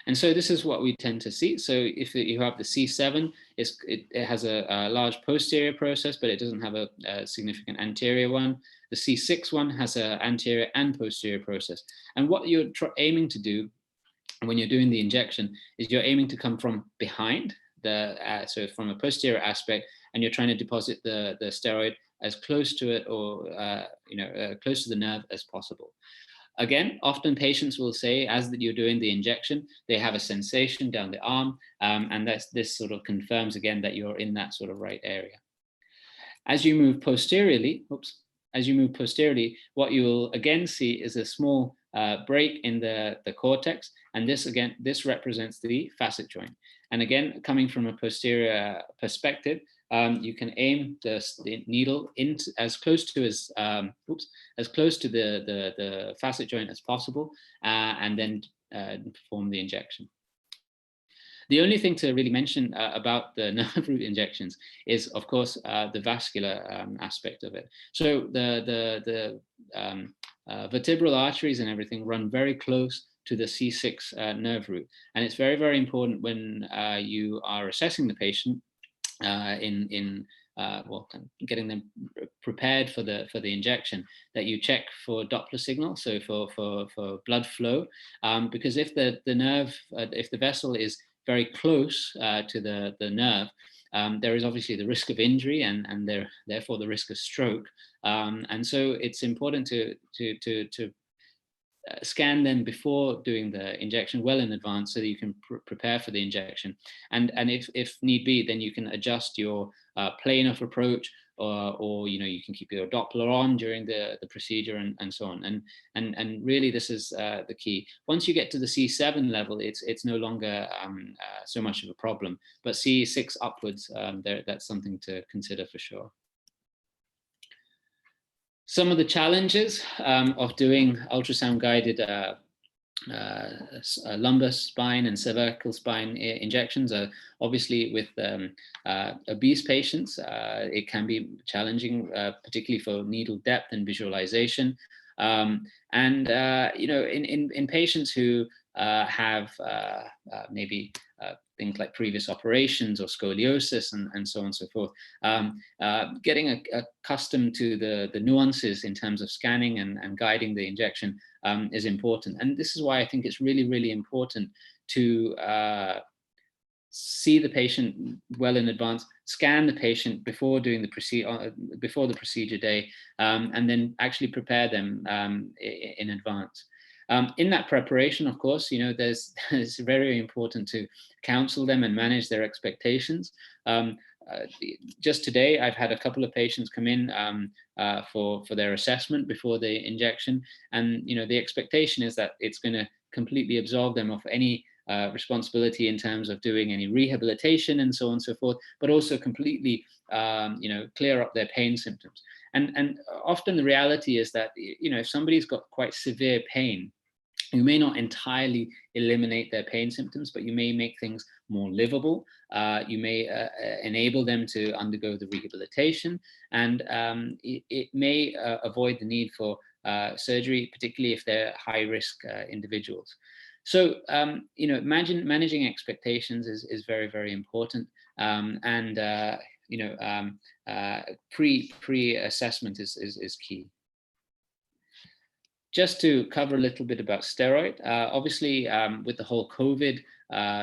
And so this is what we tend to see. So if you have the C7, it has a large posterior process, but it doesn't have a significant anterior one. The C6 one has an anterior and posterior process. And what you're aiming to do when you're doing the injection is you're aiming to come from behind, so from a posterior aspect, and you're trying to deposit the steroid as close to it or close to the nerve as possible. Again, often patients will say, as that you're doing the injection, they have a sensation down the arm, and this sort of confirms again that you're in that sort of right area. As you move posteriorly, what you will again see is a small break in the cortex, and this represents the facet joint. And again, coming from a posterior perspective, you can aim the needle into as close to the facet joint as possible, and then perform the injection. The only thing to really mention about the nerve root injections is, of course, the vascular aspect of it. So the vertebral arteries and everything run very close to the C6 nerve root. And it's very, very important when you are assessing the patient getting them prepared for the injection, that you check for Doppler signal, so for blood flow, because if the vessel is very close to the nerve, there is obviously the risk of injury and therefore the risk of stroke. And so it's important to scan them before doing the injection well in advance so that you can prepare for the injection. And if need be, then you can adjust your plane of approach, or you can keep your Doppler on during the procedure and so on. And really this is the key. Once you get to the C7 level, it's no longer so much of a problem, but C6 upwards, that's something to consider for sure. Some of the challenges of doing ultrasound-guided lumbar spine and cervical spine injections are obviously with obese patients. It can be challenging, particularly for needle depth and visualization. In patients who have maybe things like previous operations or scoliosis and so on and so forth, getting accustomed to the nuances in terms of scanning and guiding the injection is important. And this is why I think it's really, really important to see the patient well in advance, scan the patient before doing before the procedure day, and then actually prepare them in advance. In that preparation, of course, it's very important to counsel them and manage their expectations. Just today, I've had a couple of patients come in for their assessment before the injection, and the expectation is that it's going to completely absolve them of any responsibility in terms of doing any rehabilitation and so on and so forth, but also completely clear up their pain symptoms. And often the reality is that if somebody's got quite severe pain, you may not entirely eliminate their pain symptoms, but you may make things more livable. You may enable them to undergo the rehabilitation, and it may avoid the need for surgery, particularly if they're high-risk individuals. So, managing expectations is very, very important, pre-assessment is key. Just to cover a little bit about steroid, obviously with the whole COVID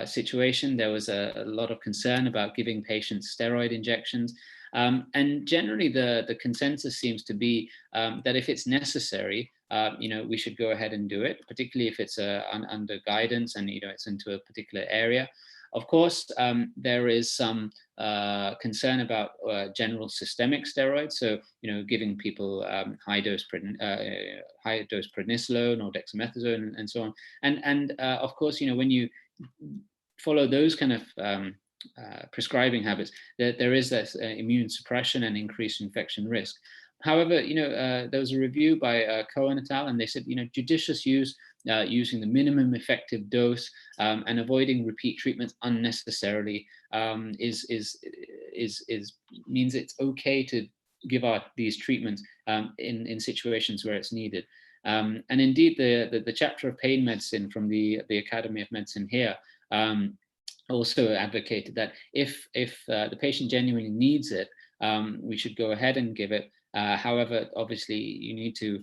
situation, there was a lot of concern about giving patients steroid injections. And generally the consensus seems to be that if it's necessary, we should go ahead and do it, particularly if it's under guidance and, it's into a particular area. Of course, there is some concern about general systemic steroids. So, giving people high dose prednisolone or dexamethasone and so on. And of course, when you follow those kind of prescribing habits, there is this immune suppression and increased infection risk. However, there was a review by Cohen et al, and they said, judicious use, using the minimum effective dose, and avoiding repeat treatments unnecessarily means it's okay to give out these treatments in situations where it's needed. And indeed, the chapter of pain medicine from the Academy of Medicine here also advocated that if the patient genuinely needs it, we should go ahead and give it. However, obviously, you need to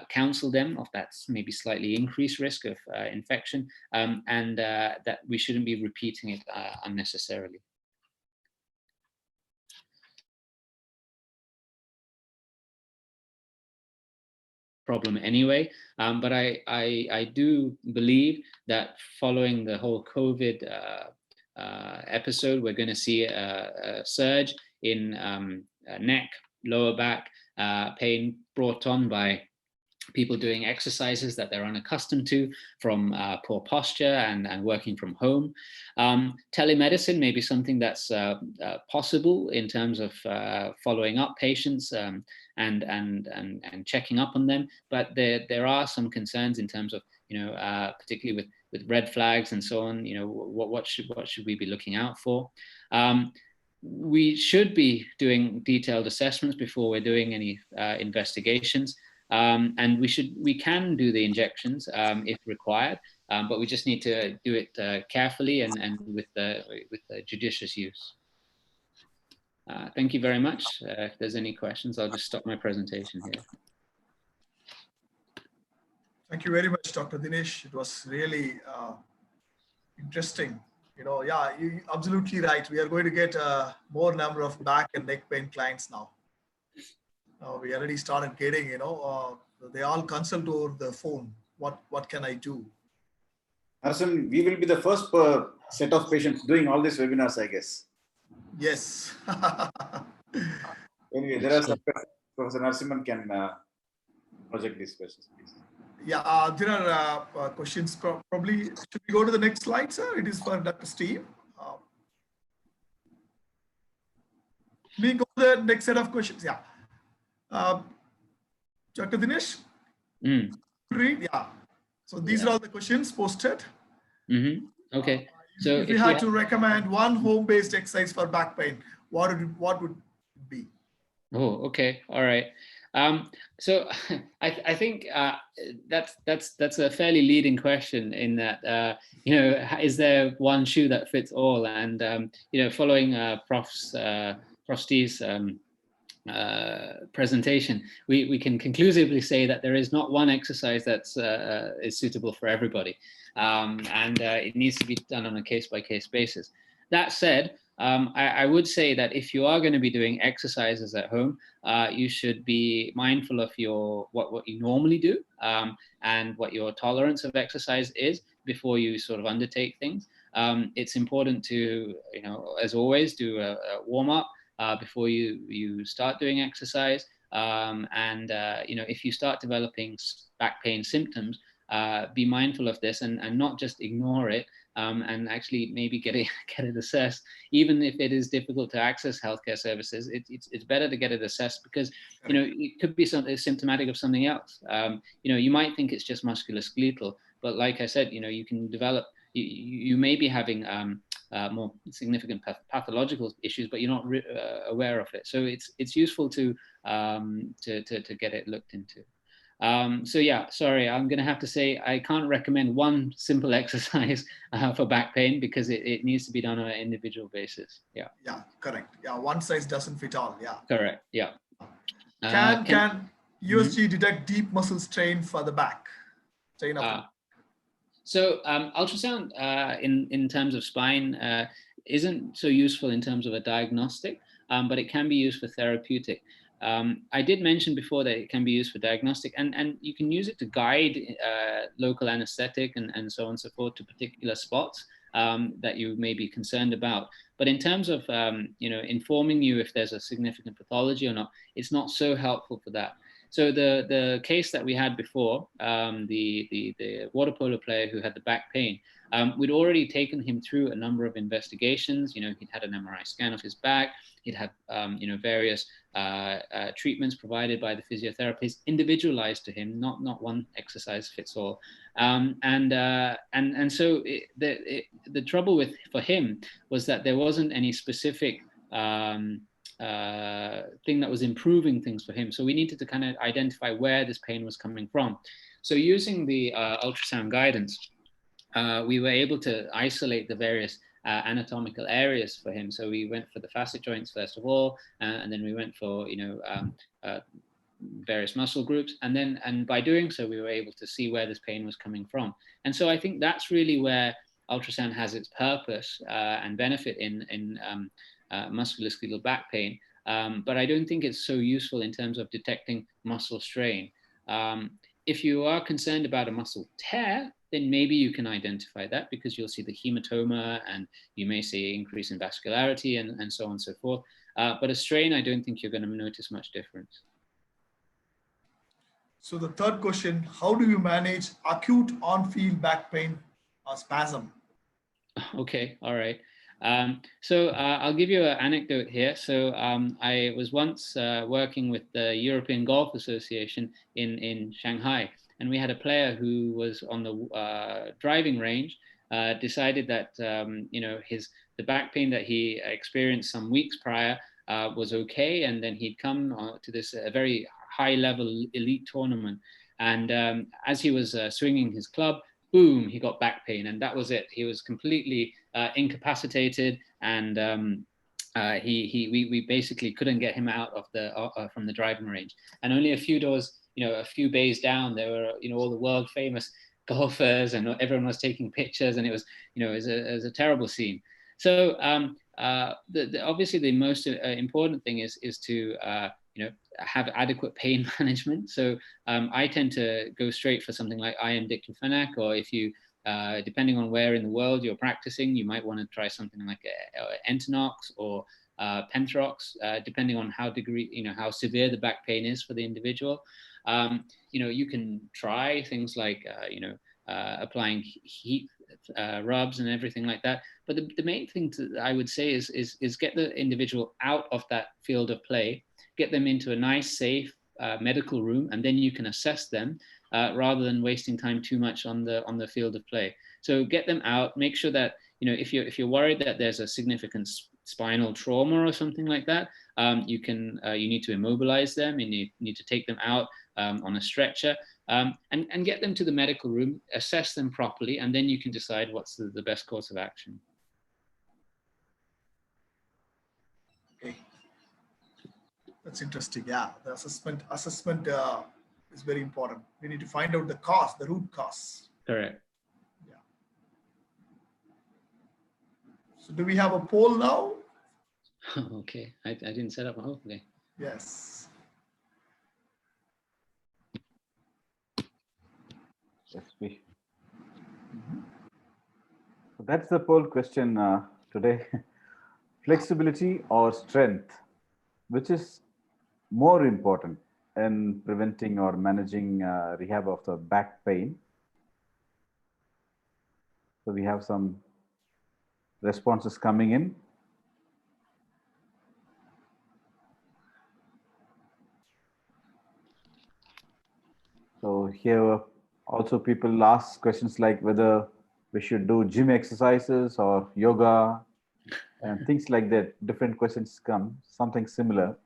counsel them of that maybe slightly increased risk of infection, and that we shouldn't be repeating it unnecessarily. Problem anyway, but I do believe that following the whole COVID episode, we're going to see a surge in neck, lower back pain brought on by people doing exercises that they're unaccustomed to from poor posture and working from home. Telemedicine may be something that's possible in terms of following up patients and checking up on them, but there are some concerns in terms of, particularly with red flags and so on. What should we be looking out for? We should be doing detailed assessments before we're doing any investigations. And we can do the injections if required, but we just need to do it carefully and with judicious use. Thank you very much. If there's any questions, I'll just stop my presentation here. Thank you very much, Dr. Dinesh. It was really interesting. Yeah, you're absolutely right. We are going to get more number of back and neck pain clients now. We already started getting, they all consult over the phone. What can I do? Arsen, we will be the first set of patients doing all these webinars, I guess. Yes. Anyway, there are some questions. Professor Narasimhan can project these questions, please. Yeah, there are questions. Probably, should we go to the next slide, sir? It is for Dr. Steve. We go to the next set of questions. Yeah. Dr. Dinesh? Read, yeah. So these are all the questions posted. Okay. So if you had to recommend one home-based exercise for back pain, what would it be? Oh, okay. All right. So I think that's a fairly leading question in that, is there one shoe that fits all? And, following Prof. Steve's presentation, we can conclusively say that there is not one exercise that's is suitable for everybody. And it needs to be done on a case-by-case basis. That said, I would say that if you are going to be doing exercises at home, you should be mindful of what you normally do and what your tolerance of exercise is before you sort of undertake things. It's important to, as always, do a warm-up before you start doing exercise. If you start developing back pain symptoms, be mindful of this and not just ignore it, and actually maybe get it assessed. Even if it is difficult to access healthcare services, it's better to get it assessed because it could be something symptomatic of something else. You might think it's just musculoskeletal, but like I said, you can develop. You may be having more significant pathological issues, but you're not aware of it. So it's useful to get it looked into. So yeah, sorry, I'm going to have to say I can't recommend one simple exercise for back pain because it needs to be done on an individual basis. Yeah. Yeah, correct. Yeah, one size doesn't fit all. Yeah. Correct. Yeah. Can USG detect deep muscle strain for the back? Strain of the back? So ultrasound in terms of spine isn't so useful in terms of a diagnostic, but it can be used for therapeutic. I did mention before that it can be used for diagnostic, and you can use it to guide local anesthetic and so on and so forth to particular spots that you may be concerned about. But in terms of informing you if there's a significant pathology or not, it's not so helpful for that. So the case that we had before, the water polo player who had the back pain, we'd already taken him through a number of investigations. He'd had an MRI scan of his back. He'd had various treatments provided by the physiotherapist, individualized to him, not one exercise fits all. And so the trouble for him was that there wasn't any specific thing that was improving things for him. So we needed to kind of identify where this pain was coming from. So using the ultrasound guidance, we were able to isolate the various anatomical areas for him. So we went for the facet joints first of all, and then we went for various muscle groups, and by doing so, we were able to see where this pain was coming from. And so I think that's really where ultrasound has its purpose and benefit in musculoskeletal back pain. But I don't think it's so useful in terms of detecting muscle strain. If you are concerned about a muscle tear, then maybe you can identify that because you'll see the hematoma and you may see increase in vascularity and so on and so forth. But a strain, I don't think you're going to notice much difference. So the third question, how do you manage acute on-field back pain or spasm? Okay, all right. So I'll give you an anecdote here. So I was once working with the European Golf Association in Shanghai, and we had a player who was on the driving range, decided that the back pain that he experienced some weeks prior was okay, and then he'd come to this very high-level elite tournament, and as he was swinging his club, boom, he got back pain, and that was it. He was completely incapacitated, and we basically couldn't get him out of from the driving range. And only a few doors, a few bays down, there were all the world famous golfers, and everyone was taking pictures, and it was it was a terrible scene. So obviously the most important thing is to have adequate pain management. So I tend to go straight for something like IM diclofenac, or if you, depending on where in the world you're practicing, you might want to try something like Entonox or Penthrox, depending on how severe the back pain is for the individual. You can try things like applying heat rubs and everything like that. But the main thing I would say is get the individual out of that field of play, get them into a nice, safe medical room, and then you can assess them rather than wasting time too much on the field of play. So get them out, make sure that, if you're worried that there's a significant spinal trauma or something like that, you need to immobilize them, and you need to take them out on a stretcher, and get them to the medical room, assess them properly, and then you can decide what's the best course of action. Okay. That's interesting. Yeah, the assessment is very important. We need to find out the cause, the root cause. Correct. Yeah. So do we have a poll now? Okay, I didn't set up a poll. Okay. Yes. Yes, So that's the poll question today. Flexibility or strength, which is more important in preventing or managing rehab of the back pain? So we have some responses coming in. So here also people ask questions like whether we should do gym exercises or yoga and things like that. Different questions come, something similar.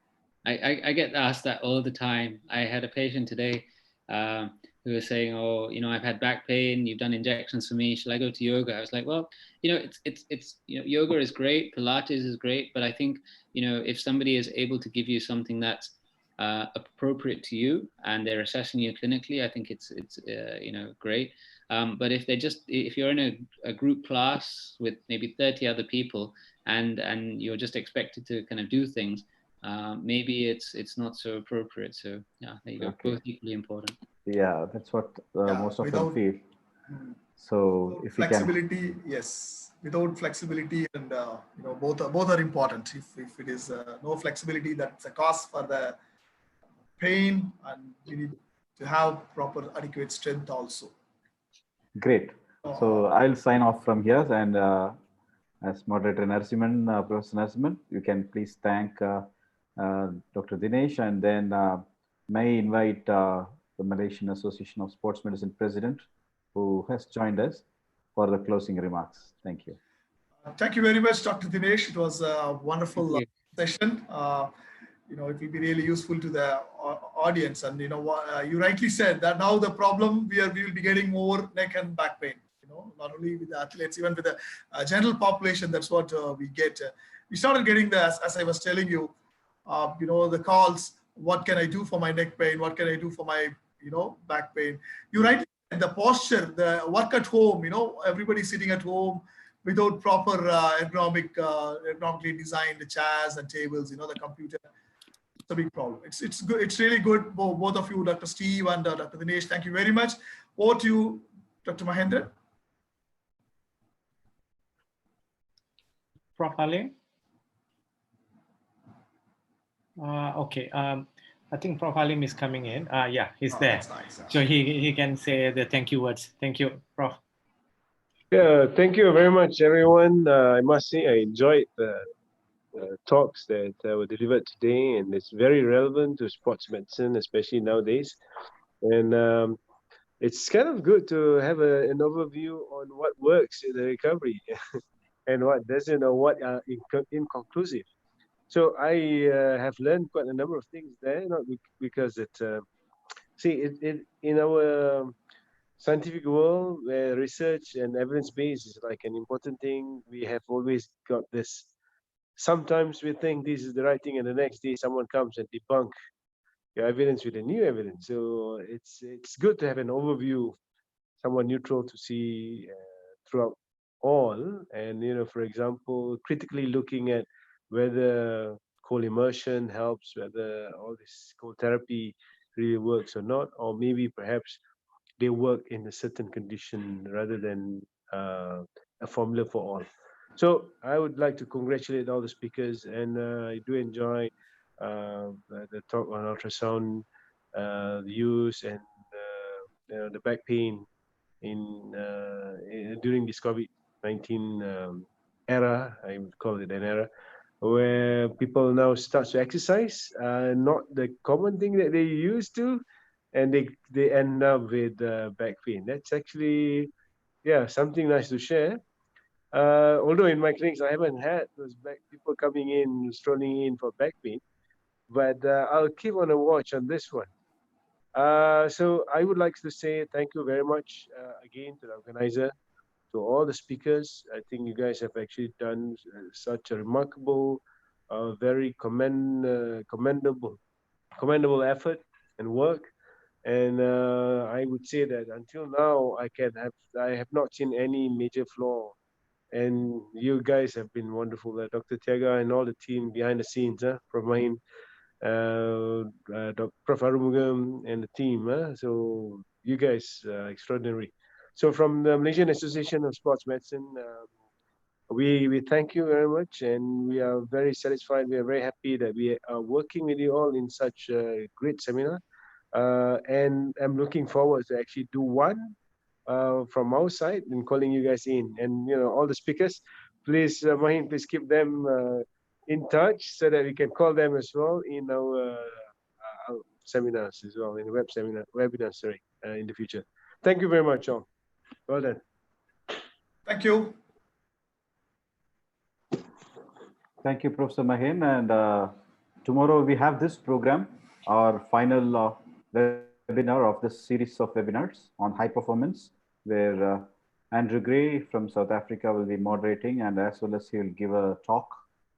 I get asked that all the time. I had a patient today who was saying, "Oh, you know, I've had back pain. You've done injections for me. Shall I go to yoga?" I was like, "Well, you know, it's you know, yoga is great, Pilates is great, but I think, you know, if somebody is able to give you something that's appropriate to you and they're assessing you clinically, I think it's you know, great. But if you're in a group class with maybe 30 other people and you're just expected to kind of do things, maybe it's not so appropriate. So yeah, there you go. Okay. Both equally important. Yeah, that's what most of them feel. So if flexibility, yes, without flexibility, and you know, both are important. If it is no flexibility, that's a cause for the pain, and you need to have proper adequate strength also. Great. So I'll sign off from here, and as moderator Narasimhan, Professor Narasimhan, you can please thank Dr. Dinesh, and then may invite the Malaysian Association of Sports Medicine President, who has joined us, for the closing remarks. Thank you. Thank you very much, Dr. Dinesh. It was a wonderful session. You know, it will be really useful to the audience. And you know, you rightly said that now the problem we will be getting more neck and back pain. You know, not only with the athletes, even with the general population. That's what we get. We started getting the, as I was telling you, you know, the calls. What can I do for my neck pain? What can I do for my, you know, back pain? You rightly said, the posture, the work at home. You know, everybody sitting at home without proper ergonomically designed chairs and tables. You know, the computer. A big problem. It's good. It's really good. Both of you, Dr. Steve and Dr. Dinesh, thank you very much. Over to you, Dr. Mahendra. Prof. Halim? Okay. I think Prof. Halim is coming in. Yeah, he's there. Nice. So he can say the thank you words. Thank you, Prof. Yeah, thank you very much, everyone. I must say I enjoyed the talks that were delivered today, and it's very relevant to sports medicine, especially nowadays. And it's kind of good to have an overview on what works in the recovery and what doesn't, or what are inconclusive. So I have learned quite a number of things there, not because in our scientific world where research and evidence-based is like an important thing, we have always got this. Sometimes we think this is the right thing, and the next day someone comes and debunk your evidence with a new evidence. So it's good to have an overview, someone neutral to see throughout all. And you know, for example, critically looking at whether cold immersion helps, whether all this cold therapy really works or not, or maybe perhaps they work in a certain condition rather than a formula for all. So I would like to congratulate all the speakers, and I do enjoy the talk on ultrasound, the use, and the back pain during this COVID-19 era. I would call it an era where people now start to exercise, not the common thing that they used to, and they end up with back pain. That's actually, yeah, something nice to share. Although in my clinics, I haven't had those people coming in, strolling in for back pain, but I'll keep on a watch on this one. So I would like to say thank you very much again to the organizer, to all the speakers. I think you guys have actually done such a remarkable, very commendable effort and work. And I would say that until now, I have not seen any major flaw. And you guys have been wonderful, Dr. Tiaga and all the team behind the scenes, Prof. Mahin, Prof. Arumugam and the team. So you guys are extraordinary. So from the Malaysian Association of Sports Medicine, we thank you very much, and we are very satisfied. We are very happy that we are working with you all in such a great seminar. And I'm looking forward to actually do one from our side and calling you guys in. And you know, all the speakers, please, Mahin, please keep them in touch so that we can call them as well in our seminars as well, in the webinars, sorry, in the future. Thank you very much, all. Well done. Thank you. Thank you, Professor Mahen. And tomorrow we have this program, our final webinar of this series of webinars on high performance, where Andrew Gray from South Africa will be moderating, and as well as he will give a talk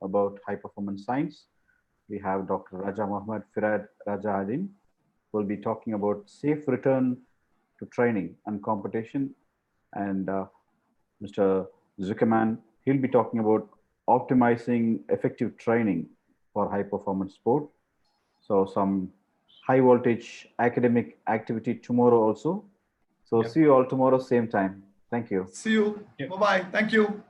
about high performance science. We have Dr. Raja Mohammed Firad Raja Adin, who will be talking about safe return to training and competition. And Mr. Zuckerman, he'll be talking about optimizing effective training for high performance sport. So some high voltage academic activity tomorrow also. So Yep. see you all tomorrow, same time. Thank you. See you. Bye-bye. Thank you.